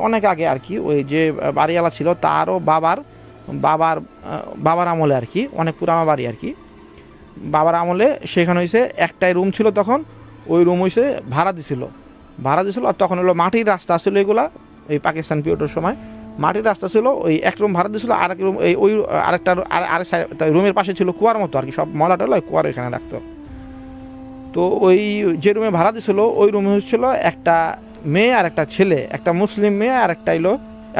অনেক আগে আর কি, ওই যে বাড়িওয়ালা ছিল তারও বাবার আমলে আর কি, অনেক পুরানো বাড়ি আর কি, বাবার আমলে সেখানে একটাই রুম ছিল। তখন ওই রুম ভাড়া দিছিল, আর তখন মাটির রাস্তা ছিল, এগুলা এই পাকিস্তান পিরিয়ডের সময় মাটির রাস্তা ছিল, ওই এক রুম ভাড়া দিয়েছিল, আরেক রুম ওই আরেক রুমের পাশে ছিল কুয়ার মতো আর কি, সব ময়লা টলা কুয়ার এখানে রাখতো। তো ওই যে রুমে ভাড়া দিছিল ওই রুমে হচ্ছিল একটা মেয়ে আর একটা ছেলে, একটা মুসলিম মেয়ে আর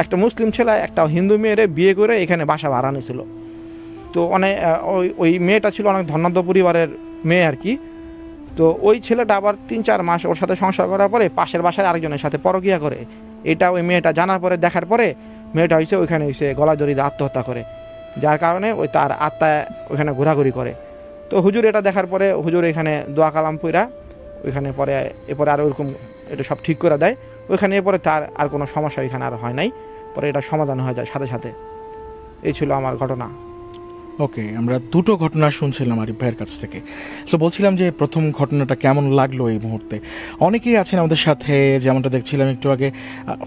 একটা মুসলিম ছেলে একটা হিন্দু মেয়েরে বিয়ে করে এখানে বাসা ভাড়া নিয়েছিল। তো অনেক ওই মেয়েটা ছিল অনেক ধনাঢ্য পরিবারের মেয়ে আর কি। তো ওই ছেলেটা আবার 3-4 মাস ওর সাথে সংসার করার পরে পাশের বাসায় আরেকজনের সাথে পরকীয়া করে। এটা ওই মেয়েটা জানার পরে, দেখার পরে মেয়েটা ওইখানে গলা জড়িয়ে আত্মহত্যা করে, যার কারণে ওই তার আত্মা ওইখানে ঘোরাঘুরি করে। তো হুজুর এটা দেখার পরে হুজুর এখানে দোয়া কালাম পইরা ওইখানে পরে এরপরে আর ওরকম এটা সব ঠিক করে দেয়। ওইখানে এরপরে তার আর কোনো সমস্যা ওইখানে আর হয় নাই, পরে এটা সমাধান হয়ে যায় সাথে সাথে। এই ছিল আমার ঘটনা। ওকে, আমরা দুটো ঘটনা শুনছিলাম আরিফ ভাইয়ের কাছ থেকে। তো বলছিলাম যে প্রথম ঘটনাটা কেমন লাগলো এই মুহূর্তে। অনেকেই আছেন আমাদের সাথে, যেমনটা দেখছিলাম একটু আগে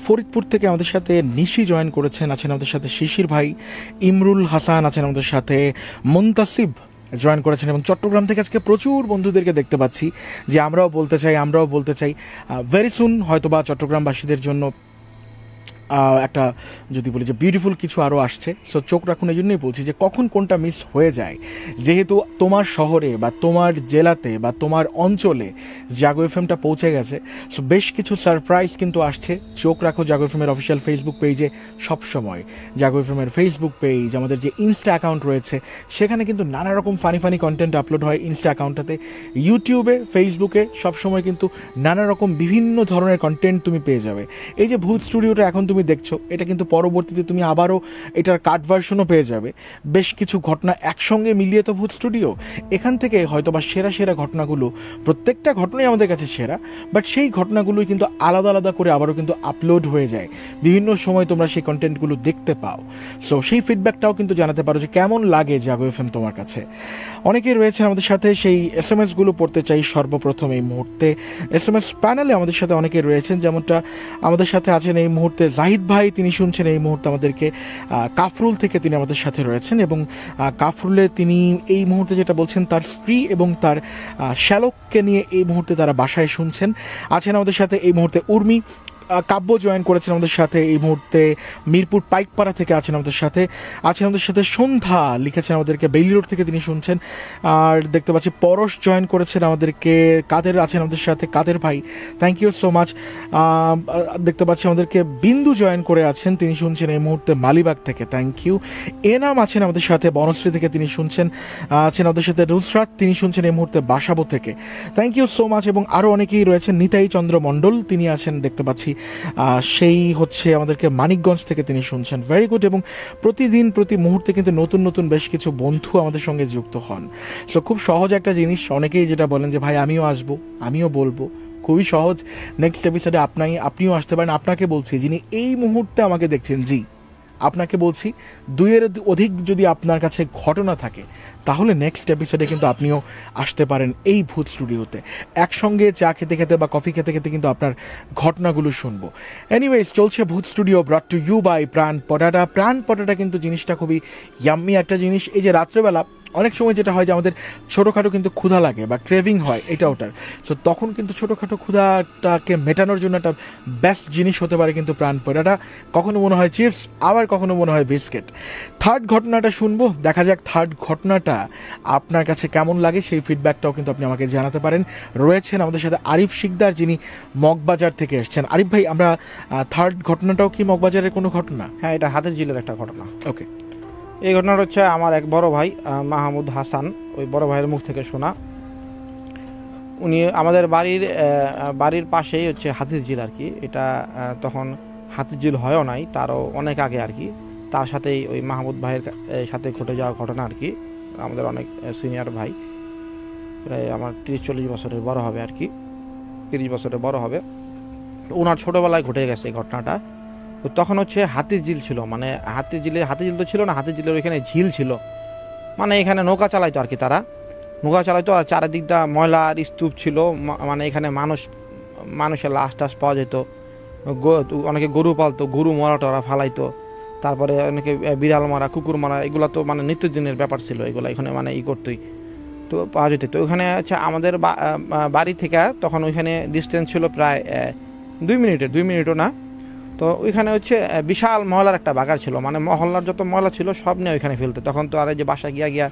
ফরিদপুর থেকে আমাদের সাথে নিশি জয়েন করেছেন, আছেন আমাদের সাথে শিশির ভাই, ইমরুল হাসান আছেন আমাদের সাথে, মুনতাসিব জয়েন করেছেন, এবং চট্টগ্রাম থেকে আজকে প্রচুর বন্ধুদেরকে দেখতে পাচ্ছি যে আমরাও বলতে চাই ভেরি সুন হয়তোবা চট্টগ্রামবাসীদের জন্য একটা যদি বলি যে বিউটিফুল কিছু আরও আসছে। সো চোখ রাখুন, এই জন্যই বলছি যে কখন কোনটা মিস হয়ে যায়। যেহেতু তোমার শহরে বা তোমার জেলাতে বা তোমার অঞ্চলে জাগো এফএমটা পৌঁছে গেছে, সো বেশ কিছু সারপ্রাইজ কিন্তু আসছে। চোখ রাখো জাগো এফএমের অফিসিয়াল ফেসবুক পেজে সবসময়। জাগো এফএমের ফেসবুক পেজ, আমাদের যে ইনস্টা অ্যাকাউন্ট রয়েছে সেখানে কিন্তু নানা রকম ফানি কন্টেন্ট আপলোড হয় ইনস্টা অ্যাকাউন্টটাতে। ইউটিউবে, ফেসবুকে সবসময় কিন্তু নানা রকম বিভিন্ন ধরনের কন্টেন্ট তুমি পেয়ে যাবে। এই যে ভূত স্টুডিওটা এখন তুমি দেখছো, এটা কিন্তু পরবর্তীতে তুমি আবারও এটার কাট ভার্সনও পেয়ে যাবে। বেশ কিছু ঘটনা একসঙ্গে মিলিয়ে তো ভূত স্টুডিও। এখান থেকে হয়তো বা সেরা ঘটনাগুলো, প্রত্যেকটা ঘটনাই আমাদের কাছে সেরা, বাট সেই ঘটনাগুলোই কিন্তু আলাদা করে আবারও কিন্তু আপলোড হয়ে যায়। বিভিন্ন সময় তোমরা সেই কন্টেন্টগুলো দেখতে পাও। সো সেই ফিডব্যাকটাও কিন্তু জানাতে পারো যে কেমন লাগে জাগো এফএম তোমার কাছে। অনেকেই রয়েছে আমাদের সাথে, সেই এসএমএসগুলো পড়তে চাই সর্বপ্রথম এই মুহূর্তে। এসএমএস প্যানেলে আমাদের সাথে অনেকে রয়েছেন, যেমনটা আমাদের সাথে আছেন এই মুহূর্তে জাহিদ ভাই, তিনি শুনছেন এই মুহূর্তে আমাদেরকে কাফরুল থেকে, তিনি আমাদের সাথে রয়েছেন। এবং কাফরুলে তিনি এই মুহূর্তে যেটা বলছেন, তার স্ত্রী এবং তার শ্যালককে নিয়ে এই মুহূর্তে তারা বাসায় শুনছেন। আছেন আমাদের সাথে এই মুহূর্তে উর্মি, কাব্য জয়েন করেছেন আমাদের সাথে এই মুহূর্তে মিরপুর পাইকপাড়া থেকে আছেন আমাদের সাথে সন্ধ্যা লিখেছেন আমাদেরকে বেইলি রোড থেকে, তিনি শুনছেন। আর দেখতে পাচ্ছি পরশ জয়েন করেছেন আমাদেরকে, কাদের আছেন আমাদের সাথে, কাদের ভাই, থ্যাংক ইউ সো মাচ। দেখতে পাচ্ছি আমাদেরকে বিন্দু জয়েন করে আছেন, তিনি শুনছেন এই মুহূর্তে মালিবাগ থেকে, থ্যাংক ইউ। এনাম আছেন আমাদের সাথে বনশ্রী থেকে, তিনি শুনছেন। আছেন আমাদের সাথে নুসরাত, তিনি শুনছেন এই মুহূর্তে বাসাবো থেকে, থ্যাংক ইউ সো মাচ। এবং আরও অনেকেই রয়েছেন, নিতাই চন্দ্র মণ্ডল তিনি আছেন দেখতে পাচ্ছি, সেই হচ্ছে আমাদেরকে মানিকগঞ্জ থেকে তিনি শুনছেন, ভেরি গুড। এবং প্রতিদিন প্রতি মুহূর্তে কিন্তু নতুন বেশ কিছু বন্ধু আমাদের সঙ্গে যুক্ত হন। সো খুব সহজ একটা জিনিস, অনেকেই যেটা বলেন যে ভাই আমিও আসবো, আমিও বলবো, খুবই সহজ। নেক্সট এপিসোডে আপনিও আসতে পারেন। আপনাকে বলছি, যিনি এই মুহূর্তে আমাকে দেখছেন, জি আপনাকে বলছি, 2-এর অধিক যদি আপনার কাছে ঘটনা থাকে তাহলে নেক্সট এপিসোডে কিন্তু আপনিও আসতে পারেন এই ভূত স্টুডিওতে। একসঙ্গে চা খেতে বা কফি খেতে কিন্তু আপনার ঘটনাগুলো শুনবো। এনিওয়েজ, চলছে ভূত studio, brought to you by Pran Potata কিন্তু জিনিসটা খুবই ইয়াম্মি একটা জিনিস। এই যে রাত্রেবেলা অনেক সময় যেটা হয় যে আমাদের ছোটোখাটো কিন্তু ক্ষুধা লাগে বা ক্রেভিং হয় এটা ওটার, সো তখন কিন্তু ছোটোখাটো ক্ষুধাটাকে মেটানোর জন্য একটা বেস্ট জিনিস হতে পারে কিন্তু প্রাণ পটাটা। কখনো মনে হয় চিপস, আবার কখনো মনে হয় বিস্কিট। থার্ড ঘটনাটা শুনবো, দেখা যাক থার্ড ঘটনাটা আপনার কাছে কেমন লাগে, সেই ফিডব্যাকটাও কিন্তু আপনি আমাকে জানাতে পারেন। রয়েছেন আমাদের সাথে আরিফ শিকদার, যিনি মগবাজার থেকে এসছেন। আরিফ ভাই, আমরা থার্ড ঘটনাটাও কি মগবাজারের কোনো ঘটনা? হ্যাঁ, এটা হাতের ঝিলের একটা ঘটনা। ওকে, এই ঘটনাটা হচ্ছে আমার এক বড় ভাই মাহমুদ হাসান, ওই বড় ভাইয়ের মুখ থেকে শোনা। উনি আমাদের বাড়ির পাশেই হচ্ছে হাতির ঝিল আর কি। এটা তখন হাতির ঝিল হয়ও নাই, তারও অনেক আগে আর কি। তার সাথেই ওই মাহমুদ ভাইয়ের সাথে ঘটে যাওয়া ঘটনা আর কি। আমাদের অনেক সিনিয়র ভাই, প্রায় আমার 30-40 বছরের বড় হবে আর কি, 30 বছরের বড় হবে। ওনার ছোটোবেলায় ঘটে গেছে এই ঘটনাটা। তো তখন হচ্ছে হাতির ঝিল ছিল, মানে হাতির ঝিল তো ছিল না, হাতির ঝিলের ওইখানে ঝিল ছিল, মানে এখানে নৌকা চালাইতো আর কি, তারা নৌকা চালাইতো। আর চারিদিক দা ময়লার স্তূপ ছিল, মানে এখানে মানুষের লাশ টাশ পাওয়া যেত। অনেকে গরু পালতো, গরু মরা টরা ফালাইতো। তারপরে অনেকে বিড়াল মারা, কুকুর মারা, এগুলো তো মানে নিত্যদিনের ব্যাপার ছিল, এগুলো এখানে মানে করতোই, তো পাওয়া যেত। তো ওইখানে হচ্ছে আমাদের বাড়ি থেকে তখন ওইখানে ডিস্টেন্স ছিল প্রায় 2 মিনিটও না। তো ওইখানে হচ্ছে বিশাল ময়লার একটা বাগার ছিল, মানে মহল্লার যত ময়লা ছিল সব নিয়ে ওইখানে ফেলতো। তখন তো আর এই যে বাসা গিয়া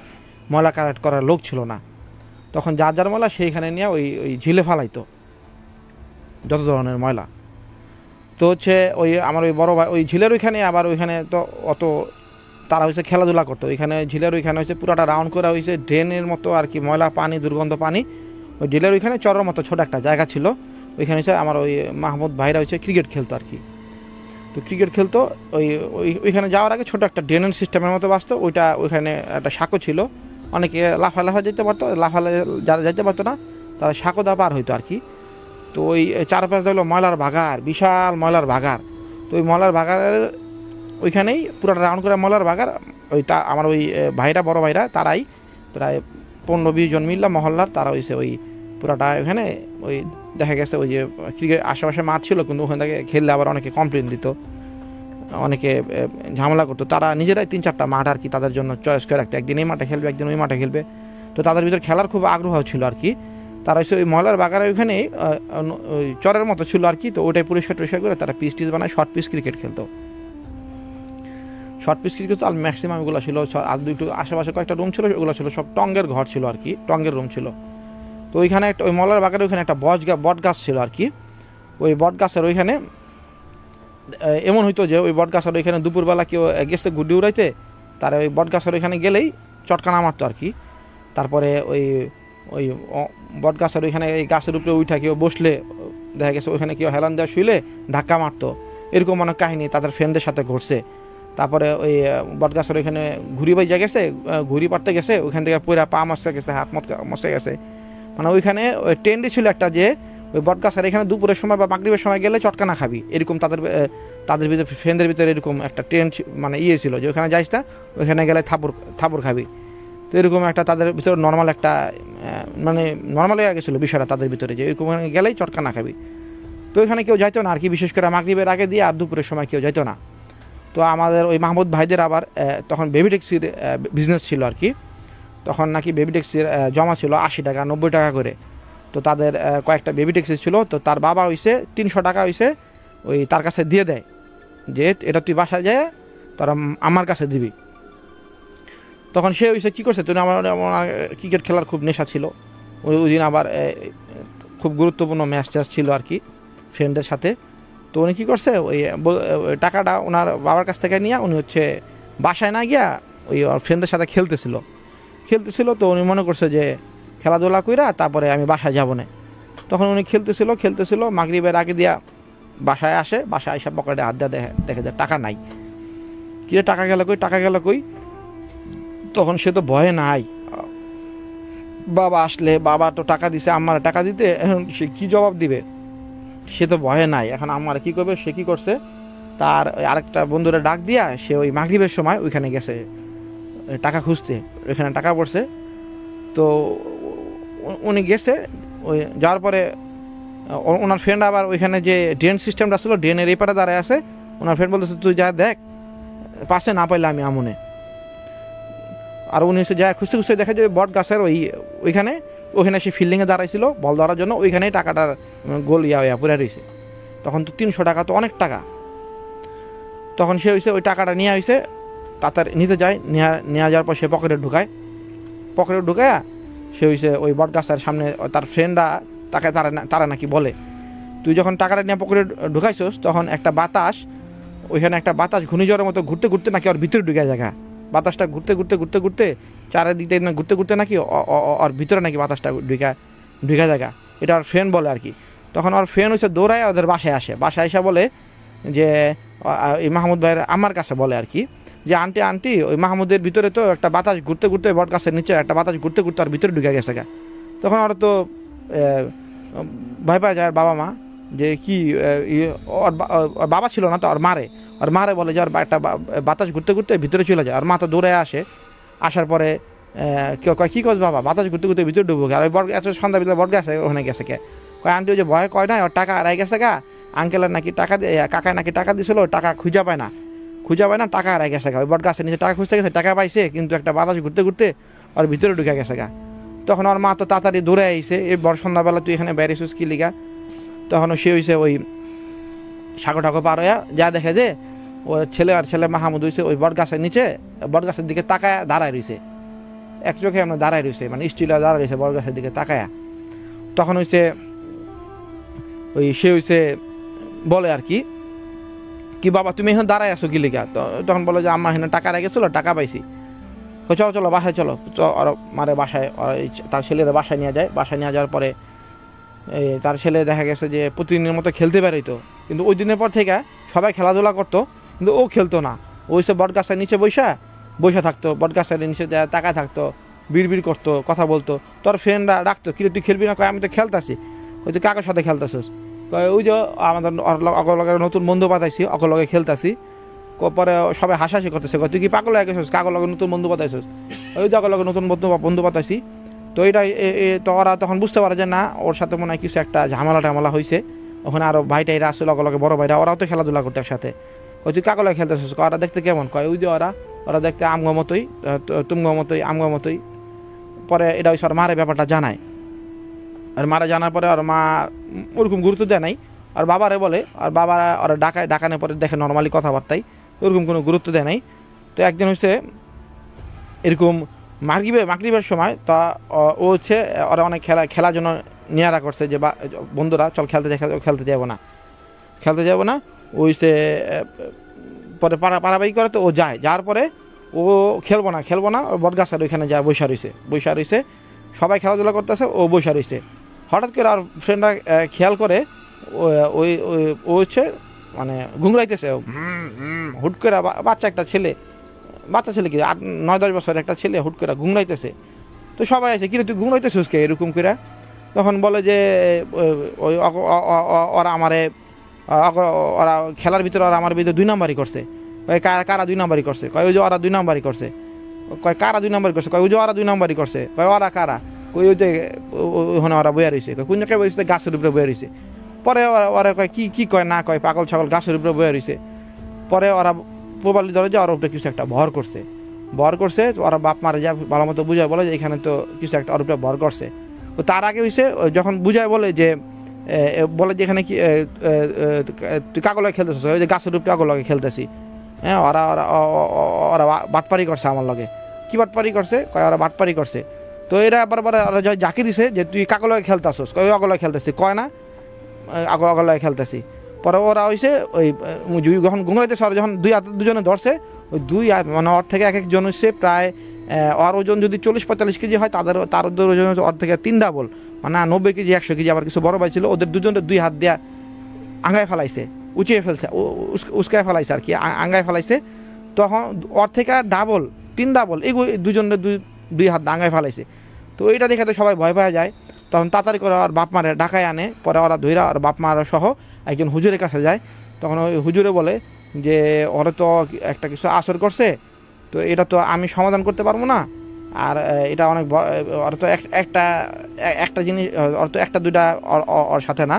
ময়লা কালেক্ট করার লোক ছিল না। তখন যার যার ময়লা সেইখানে নিয়ে ওই ওই ঝিলে ফালাইতো যত ধরনের ময়লা। তো হচ্ছে ওই আমার ওই বড় ভাই ওই ঝিলের ওইখানে, আবার ওইখানে তো অত তারা হয়েছে খেলাধুলা করতো ওইখানে ঝিলের ওইখানে হয়েছে পুরাটা রাউন্ড করা হয়েছে ড্রেনের মতো আর কি, ময়লা পানি দুর্গন্ধ পানি। ওই ঝিলের ওইখানে চরের মতো ছোটো একটা জায়গা ছিল, ওইখানে হচ্ছে আমার ওই মাহমুদ ভাইরা হচ্ছে ক্রিকেট খেলতো আর কি। তো ক্রিকেট খেলতো ওইখানে যাওয়ার আগে ছোটো একটা ড্রেনের সিস্টেমের মতো বাসতো, ওইখানে একটা সাঁকো ছিল, অনেকে লাফা যেতে পারতো, যারা যেতে পারতো না তারা সাঁকো দা পার হইতো আর কি। তো ওই চারপাশ হলো ময়লার বাগার, বিশাল ময়লার বাগার। তো ওই ময়লার বাগারের ওইখানেই পুরোটা রাউন্ড করে ময়লার বাগার। আমার ওই ভাইরা বড় ভাইরা তারাই প্রায় 15-20 জন মিললাম মহল্লার, তারা হয়েছে ওই পুরাটা ওখানে ওই দেখা গেছে ওই যে ক্রিকেট আশেপাশে মাঠ ছিল, কিন্তু ওখান থেকে খেললে আবার অনেকে কমপ্লেন দিত, অনেকে ঝামেলা করতো। তারা নিজেরাই 3-4টা মাঠ আর কি তাদের জন্য চয়েস করে রাখতো, একদিন এই মাঠে খেলবে একদিন ওই মাঠে খেলবে। তো তাদের ভিতর খেলার খুব আগ্রহ ছিল আর কি। তারা হচ্ছে ওই ময়লার বাগারে ওইখানে ওই চরের মতো ছিল আর কি। তো ওটাই পরিষ্কার করে তারা পিস বানায় শর্ট পিস ক্রিকেট খেলতো। শর্ট পিস ক্রিকেট আর ম্যাক্সিমাম এগুলো ছিল, আর দুটো আশেপাশে কয়েকটা রুম ছিল, ওগুলো ছিল সব টঙ্গের ঘর ছিল আর কি, টঙ্গের রুম ছিল। তো ওইখানে একটা ওই ময়লার বাগারে ওইখানে একটা বট গাছ ছিল আর কি। ওই বট গাছের ওইখানে এমন হইতো যে ওই বট গাছের ওইখানে দুপুরবেলা কেউ গেছে গুড্ডি উড়াইতে, তারা ওই বট গাছের ওইখানে গেলেই চটকানা মারতো আর কি। তারপরে ওই ওই বট গাছের ওইখানে এই গাছের উপরে উঠা কেউ বসলে দেখা গেছে ওইখানে কেউ হেলান দেওয়া শুইলে ধাক্কা মারতো, এরকম অনেক কাহিনী তাদের ফ্রেন্ডদের সাথে ঘটছে। তারপরে ওই বট গাছের ওইখানে ঘুরি বাইজা গেছে, ঘুরি পাড়তে গেছে, ওইখান থেকে পুরা পা মচকে গেছে, হাত মচকে গেছে। মানে ওইখানে ওই ট্রেন্ডই ছিল একটা যে ওই বট গাছের এখানে দুপুরের সময় বা মাগরিবের সময় গেলে চটকানা খাবি, এরকম তাদের ভিতরে ফ্রেন্ডদের ভিতরে এরকম একটা ট্রেন্ড মানে ছিল যে ওখানে যাইস না, ওইখানে গেলে থাপড় খাবি। তো এরকম একটা তাদের ভিতরে নর্মাল একটা মানে নর্মাল হয়ে গেছিলো বিষয়টা তাদের ভিতরে, যে এরকম গেলেই চটকানা খাবি। তো ওইখানে কেউ যাইতো না আর কি, বিশেষ করে মাগরিবের আগে দিয়ে আর দুপুরের সময় কেউ যাইতো না। তো আমাদের ওই মাহমুদ ভাইদের আবার তখন বেবি ট্যাক্সির বিজনেস ছিল আর কি। তখন নাকি বেবি ট্যাক্সির জমা ছিল 80 টাকা 90 টাকা করে। তো তাদের কয়েকটা বেবি ট্যাক্সি ছিল, তো তার বাবা হইছে 300 টাকা হইছে ওই তার কাছে দিয়ে দেয় যে এটা তুই বাসায় যায় তোরা আমার কাছে দিবি। তখন সে হইছে কী করছে, তুমি আমার ক্রিকেট খেলার খুব নেশা ছিল, ওই দিন আবার খুব গুরুত্বপূর্ণ ম্যাচ ছিল আর কি ফ্রেন্ডদের সাথে। তো উনি কী করছে, ওই টাকাটা ওনার বাবার কাছ থেকে নিয়ে উনি হচ্ছে বাসায় না গিয়া ওই ফ্রেন্ডদের সাথে খেলতেছিল। তো উনি মনে করছে যে খেলাধুলা কইরা তারপরে আমি বাসায় যাব না। তখন উনি খেলতেছিল মাগরিবের আগে দিয়া বাসায় আসে, বাসায় এসে পকেটে হাত দেওয়া দেখে যায় টাকা নাই। কি টাকা গেল কই। তখন সে তো ভয়ে নাই, বাবা আসলে বাবা তো টাকা দিছে, আমার টাকা দিতে, এখন সে কী জবাব দিবে, সে তো ভয়ে নাই। এখন আমার কী করবে, সে কী করছে, তার আরেকটা বন্ধুরা ডাক দিয়া সে ওই মাগরিবের সময় ওইখানে গেছে টাকা খুঁজতে, ওইখানে টাকা পড়ছে। তো উনি গেছে, ওই যাওয়ার পরে ওনার ফ্রেন্ড আবার ওইখানে যে ড্রেন সিস্টেমটা ছিল ড্রেনের এই পারে দাঁড়ায় আছে, ওনার ফ্রেন্ড বলতেছে তুই যা দেখ, পাশে না পাইলে আমি আমনে। আর উনি এসে যা খুঁজতে দেখা যায় বট গাছের ওইখানে সে ফিল্ডিংয়ে দাঁড়াইছিল বল ধরার জন্য, ওইখানেই টাকাটার গোল পড়ে রয়েছে। তখন তো 300 টাকা তো অনেক টাকা। তখন সে হয়েছে ওই টাকাটা নিয়ে হয়েছে তাড়াতাড়ি নিতে যায়, নেওয়া যাওয়ার পর সে পকেটে ঢুকায় সে হয়েছে ওই বট গাছের সামনে তার ফ্রেন্ডরা তাকে তারা নাকি বলে তুই যখন টাকাটা নিয়ে পকেটে ঢুকাইছস তখন একটা বাতাস, ওইখানে একটা বাতাস ঘূর্ণিঝড়ের মতো ঘুরতে নাকি ওর ভিতরে ঢুকে জায়গা, বাতাসটা ঘুরতে চারিদিকে ঘুরতে নাকি ওর ভিতরে নাকি বাতাসটা ঢুকা জায়গা, এটা ওর ফ্রেন্ড বলে আর কি। তখন ওর ফ্রেন্ড হচ্ছে দৌড়ায় ওদের বাসায় এসে বলে যে এই মাহমুদ ভাইয়ের আমার কাছে বলে আর কি যে আন্টি ওই মাহমুদের ভিতরে তো একটা বাতাস ঘুরতে বট গাছের নিচে একটা বাতাস ঘুরতে আর ভিতরে ঢুকে গেছে গা। তখন ওরা তো ভয় পায় যায় বাবা মা, যে কি ওর বাবা ছিল না তো ওর মারে বলে যে ওর একটা বাতাস ঘুরতে ভিতরে চলে যায়। আর মা তো দৌড়ে আসার পরে কেউ কয় কী করছ বাবা, বাতাস ঘুরতে ভিতরে ডুবো। আর ওই এত সন্ধ্যা ভিতরে বট গাছে ওখানে গেছে কে, কয় আন্টি ওই যে ভয় কয় না ওর টাকা হারাই গেছে গা, আঙ্কেলের নাকি টাকা কাকায় নাকি টাকা দিয়েছিল, টাকা খুঁজা পায় না টাকা হারাই গেছে গা। ওই বট গাছের নিচে টাকা খুঁজতে গেছে, টাকা পাইছে কিন্তু একটা বাতাস ঘুরতে ওর ভিতরে ঢুকে গেছে গা। তখন ওর মা তো তাড়াতাড়ি দৌড়ে আইছে, এই বড় সন্ধ্যাবেলা তুই এখানে বেরিয়েছিস কি লিগা। তখন সে হয়েছে ওই সাঁকো ঠাকো পার হইয়া যা দেখে যে ওর ছেলে মাহমুদ হয়েছে ওই বট গাছের নিচে বট গাছের দিকে তাকায় দাঁড়ায় রয়েছে। এক চোখে আমরা দাঁড়ায় রয়েছে, মানে স্টিলা দাঁড়ায় রয়েছে বড় গাছের দিকে তাকায়া। তখন হইছে ওই সে হইছে বলে আর কি, কি বাবা তুমি এখানে দাঁড়ায় আসো কি লিগা? তখন বলে যে আম্মা এখানে টাকা রেখেছিল, টাকা পাইছি। চলো চলো বাসায় চলো, ওরা মারে বাসায়, তার ছেলেরা বাসায় নিয়ে যায়। বাসায় নিয়ে যাওয়ার পরে তার ছেলে দেখা গেছে যে প্রতিদিনের মতো খেলতে বেরোইতো, কিন্তু ওই দিনের পর থেকে সবাই খেলাধুলা করতো কিন্তু ও খেলতো না। ওই সব বট গাছের নিচে বসে থাকতো, বট গাছের নিচে তাকায় থাকতো, বিড় করতো, কথা বলতো। তোর ফ্রেন্ডরা ডাকতো, কিরে তুই খেলবি না? কয় আমি তো খেলতাছি। ওই তুই কাকের সাথে খেলতেছিস? কয় ওই যে আমাদের অগলগে নতুন বন্ধু পাতাইছি, অগলগে খেলতাছি। পরে সবাই হাসাহাসি করতেছে, তুই কি পাগল হয়ে গেছিস? কাগর লগে নতুন বন্ধু পাতাইছিস? ওই যে অগলগে নতুন বন্ধু পাতাইছি। তো এটা তো ওরা তখন বুঝতে পারে যে না, ওর সাথে মনে হয় কিছু একটা ঝামেলা হয়েছে। ওখানে আরও ভাইটাইরা আসলে লগে বড় ভাইরা, ওরাও তো খেলাধুলা করতে একসাথে। কই তুই কাকলে খেলতেছিস? ওরা দেখতে কেমন? কয় ওই যে ওরা দেখতে আমগো মতোই, তুমগো মতোই, আমগো মতোই। পরে এটা ওই সর মারে ব্যাপারটা জানায়। আর মারা জানার পরে আর মা ওরকম গুরুত্ব দেয় নাই। আর বাবারে বলে, আর বাবা ওরা ডাকানোর পরে দেখে নর্মালি কথাবার্তায়, ওরকম কোনো গুরুত্ব দেয় নাই। তো একদিন হচ্ছে এরকম মাগরিবের সময়, তা ও হচ্ছে ওরা অনেক খেলার জন্য নিয়ারা করছে যে বন্ধুরা চল খেলতে যাবো না। ওই সে পরে পাড়াপাড়ি করে, তো ও যায়। যাওয়ার পরে ও খেলবো না বটগাছের ওইখানে যায় বৈশা রয়েছে। সবাই খেলাধুলা করতেছে, ও বৈশা রয়েছে। হঠাৎ করে আর ফ্রেন্ডরা খেয়াল করে ও হচ্ছে মানে ঘুংরাইতেছে, হুট করে বাচ্চা ছেলে কি 8-9-10 বছরের একটা ছেলে হুট করে ঘুংরাইতেছে। তো সবাই আছে, কিরে তুই ঘুংরাইতেছিস কে এরকম করে? তখন বলে যে ওরা খেলার ভিতরে ওরা আমার বিরুদ্ধে 2 নাম্বারই করছে। কারা 2 নাম্বারই করছে? কয় ওই যে ওরা 2 নাম্বারই করছে। কয় কারা 2 নাম্বারই করছে? কয় ওই যে ওরা 2 নাম্বারই করছে। কয় ওরা কারা? কই ওই যে ওখানে ওরা বইয়া রয়েছে। কোন জায়গায় বসে? গাছের উপরে বইয়া রয়েছে। পরে ওরা কয় কি কয় না কয়, পাগল ছাগল, গাছের উপরে বইয়া রয়েছে। পরে ওরা প্রবালি ধরে যে ওর উপরে কিছু একটা ভর করছে। ওরা বাপ মারে যা ভালো মতো বুঝায় বলে যে এখানে তো কিছু একটা ওর উপরে ভর করছে। তো তার আগে হয়েছে যখন বুঝায় বলে যে এখানে কি তুই কাগলকে খেলতেছিস? ওই যে গাছের উপরে কাগলকে খেলতেছি। হ্যাঁ, ওরা বাটপারি করছে আমার লগে। কি বাটপারি করছে? কয় ওরা বাটপারি করছে। তো এরা আবার ওরা জাকি দিছে যে তুই কাগলকে খেলতেছিস। কয় অগলকে খেলতেছি। কয় না অগলকে খেলতেছি। পরে ওরা হয়েছে ওই যখন ঘুমরাইতেছে, ওরা যখন দুজনে ধরছে, ওই 2 মানে ওর থেকে এক একজন হচ্ছে প্রায় ওর ওজন যদি 40-45 কেজি হয়, তার ওজন ওর থেকে 3 ডাবল, মানে 90 কেজি 100 কেজি। আবার কিছু বড় ভাই ছিল, ওদের দুজনের 2 হাত দেয়া আঙ্গায় ফেলাইছে, উঁচিয়ে ফেলছে, উস্কায় ফেলাইছে আর কি, আঙ্গায় ফেলাইছে। তখন ওর থেকে ডাবল 3 ডাবল এই দুজনের 2 হাত আঙ্গায় ফেলাইছে। তো এইটা দেখে তো সবাই ভয় পাওয়া যায়। তখন তাড়াতাড়ি করে আর বাপ মারে ডাকায় আনে। পরে ওরা ধইরা আর বাপ মারা সহ একজন হুজুরের কাছে যায়। তখন ওই হুজুরে বলে যে ওরা তো একটা কিছু আসর করছে, তো এটা তো আমি সমাধান করতে পারবো না। আর এটা অনেক ওরা তো একটা জিনিস, ওর তো 1-2টা ওর সাথে না,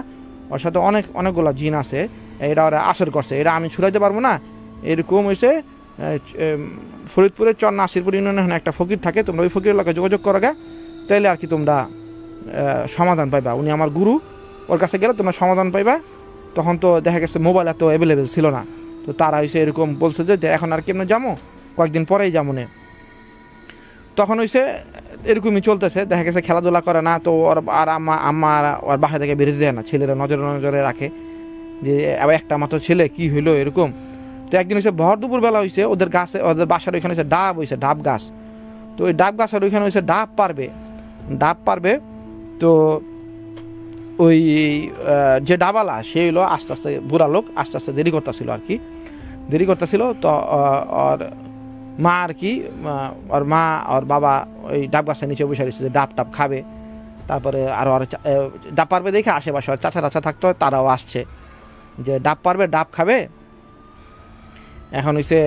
ওর সাথে অনেকগুলো জিন আছে। এটা ওরা আসর করছে, এটা আমি ছুড়াইতে পারবো না। এরকম হয়েছে ফরিদপুরের চর নাসিরপুর ইউনিয়নে একটা ফকির থাকে, তোমরা ওই ফকিরের লোকে যোগাযোগ করো গে, তাইলে আর কি তোমরা সমাধান পাইবা। উনি আমার গুরু, ওর কাছে গেলে তোমরা সমাধান পাইবা। তখন তো দেখা গেছে মোবাইল এত অ্যাভেলেবেল ছিল না। তো তারা হয়েছে এরকম বলছে যে এখন আর কেমনে যাবো, কয়েকদিন পরেই যাবো নে। তখন হয়েছে এরকমই চলতেছে, দেখা গেছে খেলাধুলা করে না। তো আর আম্মা ওর বাসা থেকে বেরোতে দেয় না, ছেলেরা নজরে রাখে যে একটা মাত্র ছেলে কি হইলো এরকম। তো একদিন হয়েছে ভর দুপুর বেলা হয়েছে, ওদের বাসার ওইখানে হয়েছে ডাব গাছ। তো ওই ডাব গাছের ওইখানে হয়েছে ডাব পারবে। তো ওই যে ডাবালা সে হইলো আস্তে আস্তে বুড়া লোক, আস্তে আস্তে দেরি করতেছিল। তো আর মা আর কি, ওর মা আর বাবা ওই ডাব গাছের নিচে বসে রয়েছে যে ডাব খাবে। তারপরে আর ডাব পারবে দেখে আশেপাশে চাচা থাকতো, তারাও আসছে যে ডাব পারবে, ডাব খাবে। এখন হয়েছে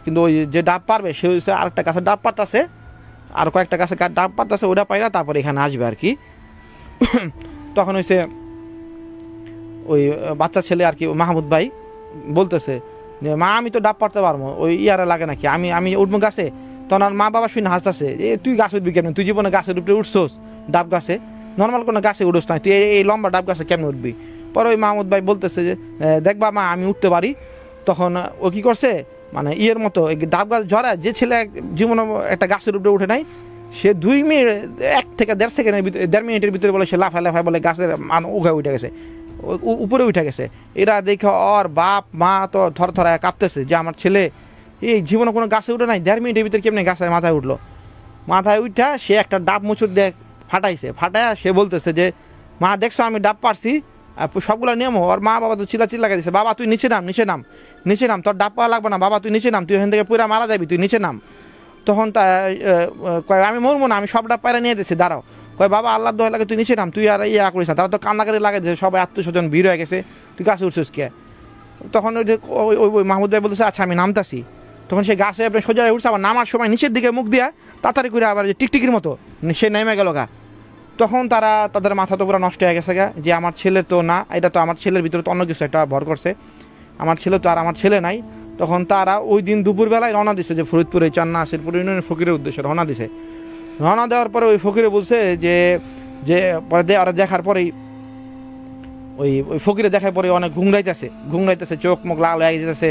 কিন্তু ওই যে ডাব পারবে সে হয়েছে আরেকটা গাছে ডাব পারতেছে, আর কয়েকটা গাছে ডাব পারতেছে, ওটা পাইরা তারপরে এখানে আসবে আর কি। তখন হয়েছে ওই বাচ্চা ছেলে আর কি মাহমুদ ভাই বলতেছে যে মা আমি তো ডাব পারতে পারবো, ওই ইয়ারে লাগে নাকি, আমি উঠবো গাছে। তখন আর মা বাবা শুনে হাসতেছে, তুই গাছ উঠবি কেমন, তুই জীবনে গাছের উপরে উঠছোস? ডাব গাছে নর্মাল কোনো গাছে উঠোস না, তুই এই লম্বা ডাব গাছে কেমন উঠবি? পরে ওই মাহমুদ ভাই বলতেছে যে দেখবা মা আমি উঠতে পারি। তখন ও কি করছে, মানে ইয়ের মতো ডাব গাছ ঝরা যে ছেলে জীবনে একটা গাছের উপরে উঠে নাই, সে 2 মিনিট 1 থেকে 1.5 সেকেন্ডের ভিতরে 1.5 মিনিটের ভিতরে বলে সে লাফায় বলে গাছের উঠে গেছে, উপরে উঠে গেছে। এরা দেখে ওর বাপ মা তো থরথরায় কাঁপতেছে যে আমার ছেলে এই জীবনে কোনো গাছে উঠে নাই, 1.5 মিনিটের ভিতরে কেমনি গাছের মাথায় উঠলো। মাথায় উঠা সে একটা ডাব মুচুর দিয়ে ফাটায় সে বলতেছে যে মা দেখছো আমি ডাব পারছি, সবগুলো নিয়মও। ওর মা বাবা তো চিল্লা দিছে, বাবা তুই নিচে নাম, তোর ডাব পাওয়া লাগবে না, বাবা তুই নিচে নাম, তুই এখান থেকে পুরা মারা যাবি, তুই নিচে নাম। তখন তা কয় আমি মরবো না, আমি সব ডাব পায়রা নিয়ে দিচ্ছি, দাঁড়াও। কয় বাবা আল্লাহর দোয়া লাগে তুই নিচে নাম, তুই আর ইয়া করিস না। তারা তো কান্নাকারি লাগে দিয়েছে, সবাই আত্মীয়স্বজন ভিড় হয়ে গেছে, তুই গাছে উঠছিস কে? তখন ওই মাহমুদ ভাই বলতেছে আচ্ছা আমি নামতাছি। তখন সে গাছে আপনি সোজা হয়ে উঠছে, আবার নামার সময় নিচের দিকে মুখ দিয়া তাড়াতাড়ি করে আবার টিকটিকির মতো সে নেমে গেল গা। তখন তাদের মাথা তো পুরো নষ্ট হয়ে গেছে গা, যে আমার ছেলে তো না, এটা তো আমার ছেলের ভিতরে তো অন্য কিছু একটা ভর করছে, আমার ছেলে তো আর আমার ছেলে নাই। তখন তারা ওই দিন দুপুরবেলায় রওনা দিছে, যে ফরিদপুরে চান্না আসিরপুর ইউনিয়নের ফকিরের উদ্দেশ্যে রওনা দিছে। রওনা দেওয়ার পরে ওই ফকিরে বলছে যে পরে ওরা দেখার পরেই ওই ফকিরে দেখার পরে অনেক ঘুংরাইতেছে, চোখ মুখ লাল হয়ে যেতেছে,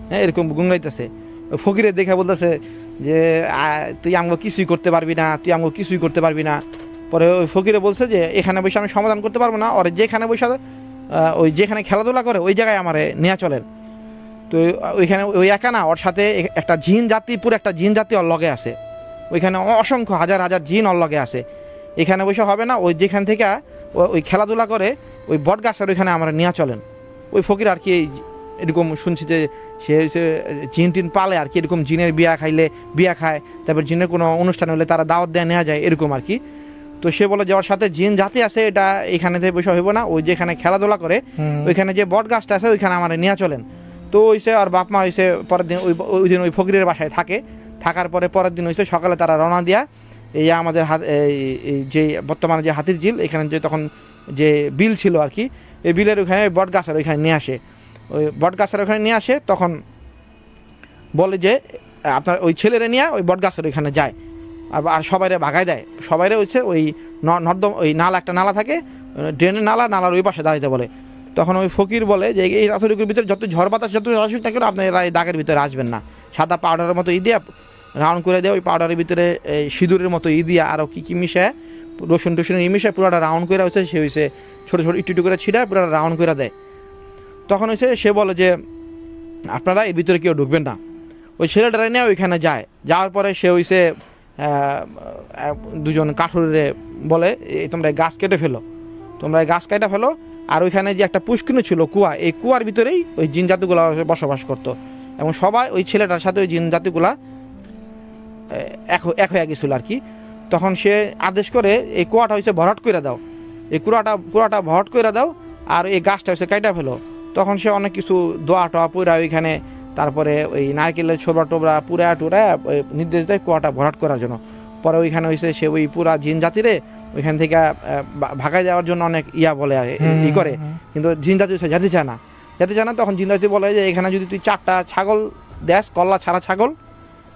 হ্যাঁ এরকম ঘুংরাইতেছে। ওই ফকিরে দেখে বলতেছে যে তুই আমাকে কিছুই করতে পারবি না। পরে ওই ফকিরে বলছে যে এখানে বসে আমি সমাধান করতে পারবো না, ওর যেখানে বসে যেখানে খেলাধুলা করে ওই জায়গায় আমার নিয়ে চলেন। তো ওইখানে ওই একা না, ওর সাথে একটা পুরো একটা জিন জাতি ওর লগে আছে, ওইখানে অসংখ্য হাজার জিন ওর লগে আছে। এখানে বসে হবে না, ওই যেখান থেকে ওই খেলাধুলা করে ওই বট গাছের ওইখানে আমরা নিয়ে চলেন। ওই ফকির আর কি এরকম শুনছি যে সে জিন টিন পালে আর কি, এরকম জিনের বিয়া খায়, তারপর জিনের কোনো অনুষ্ঠান হলে তারা দাওয়াত দেওয়া নেওয়া যায় এরকম আর কি। তো সে বলে যে ওর সাথে জিন জাতি আছে, এটা এখানে থেকে বসে হইব না, ওই যেখানে খেলাধুলা করে ওইখানে যে বট গাছটা আছে ওইখানে আমার নিয়ে চলেন। তো হইছে আর বাপ মা হইছে পরের দিন ওই দিন ওই ফকিরের বাসায় থাকার পরে পরের দিন হইছে সকালে তারা রওনা দিয়া এই আমাদের যে বর্তমানে যে হাতির ঝিল, এখানে যে তখন যে বিল ছিল আর কি, এই বিলের ওইখানে বট গাছের ওইখানে নিয়ে আসে। ওই বট গাছের ওইখানে নিয়ে আসে, তখন বলে যে আপনার ওই ছেলেরা নিয়ে ওই বট গাছের ওইখানে যায়, আর সবাইরে ভাগায় দেয়। সবাইরে হচ্ছে ওই নর্দম ওই একটা নালা থাকে, ড্রেনের নালার ওই পাশে দাঁড়াইতে বলে। তখন ওই ফকির বলে যে এই রাতটুকুর ভিতরে যত ঝড় বাতাস যত আসুক না কেন আপনারা এই দাগের ভিতরে আসবেন না। সাদা পাউডারের মতো দিয়া রাউন্ড করে দেয়, ওই পাউডারের ভিতরে সিঁদুরের মতো দিয়া আরও কী মিশায়, রসুন টসুনের মিশায় পুরোটা রাউন্ড করে হচ্ছে সে হয়েছে ছোটো একটু করে ছিঁড়ায় পুরোটা রাউন্ড করে দেয়। তখন হয়েছে সে বলে যে আপনারা এর ভিতরে কেউ ঢুকবেন না। ওই ছেলেটারা নিয়ে ওইখানে যাওয়ার পরে সে হয়েছে দুজন কাঠুরে বলে তোমরা গাছ কেটে ফেলো, আর ওইখানে যে একটা পুষ্কিনী ছিল কুয়া, এই কুয়ার ভিতরেই ওই জিন জাতিগুলা বসবাস করতো, এবং সবাই ওই ছেলেটার সাথে ওই জিন জাতিগুলা এক হয়ে গেছিল আর কি। তখন সে আদেশ করে এই কুয়াটা হয়েছে ভরাট করে দাও, এই কুয়াটা ভরাট করে দাও, আর এই গাছটা হচ্ছে কাইটা ফেলো। তখন সে অনেক কিছু দোয়া টোয়া পুরা ওইখানে, তারপরে ওই নারকেলের ছোবরা টোবরা পুরা নির্দেশ দেয় কুয়াটা ভরাট করার জন্য। পরে ওইখানে হয়েছে সে ওই পুরা জিন জাতিরে ওইখান থেকে ভাগায় দেওয়ার জন্য অনেক বলে করে, কিন্তু জিন জাতি যেতে চায় না। তখন জিন জাতি বলে যে এখানে যদি তুই 4টা ছাগল দেশ, কল্লা ছাড়া ছাগল,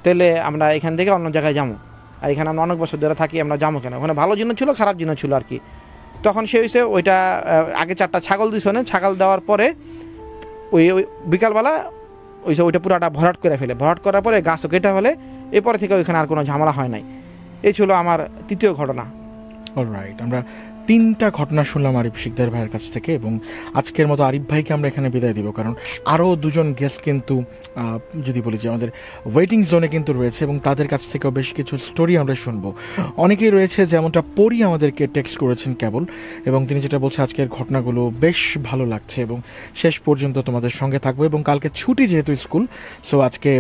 তাহলে আমরা এখান থেকে অন্য জায়গায় যাবো, আর এখানে আমরা অনেক বছর ধরে থাকি, আমরা যাবো কেন? ওখানে ভালো জিনিস ছিল, খারাপ জিনিস ছিল আর কি। তখন সে হয়েছে ওইটা আগে 4টা ছাগল দিছে, ছাগল দেওয়ার পরে ওই বিকালবেলা ওইটা পুরাটা ভরাট করার পরে গাছ তো কেটে ফেলে। এরপরে থেকে ওইখানে আর কোনো ঝামেলা হয় নাই। এই ছিল আমার 3য় ঘটনা। অলরাইট, আমরা 3টা ঘটনা শুনলাম আরিফ শিকদার ভাইয়ের কাছ থেকে, এবং আজকের মতো আরিফ ভাইকে আমরা এখানে বিদায় দিব, কারণ আরও 2জন গেস্ট কিন্তু যদি বলি যে আমাদের ওয়েটিং জোনে কিন্তু রয়েছে, এবং তাদের কাছ থেকেও বেশ কিছু স্টোরি আমরা শুনবো। অনেকেই রয়েছে, যেমনটা পরি আমাদেরকে টেক্সট করেছেন কেবল, এবং তিনি যেটা বলছে আজকের ঘটনাগুলো বেশ ভালো লাগছে এবং শেষ পর্যন্ত তোমাদের সঙ্গে থাকবো, এবং কালকে ছুটি যেহেতু স্কুল, সো আজকে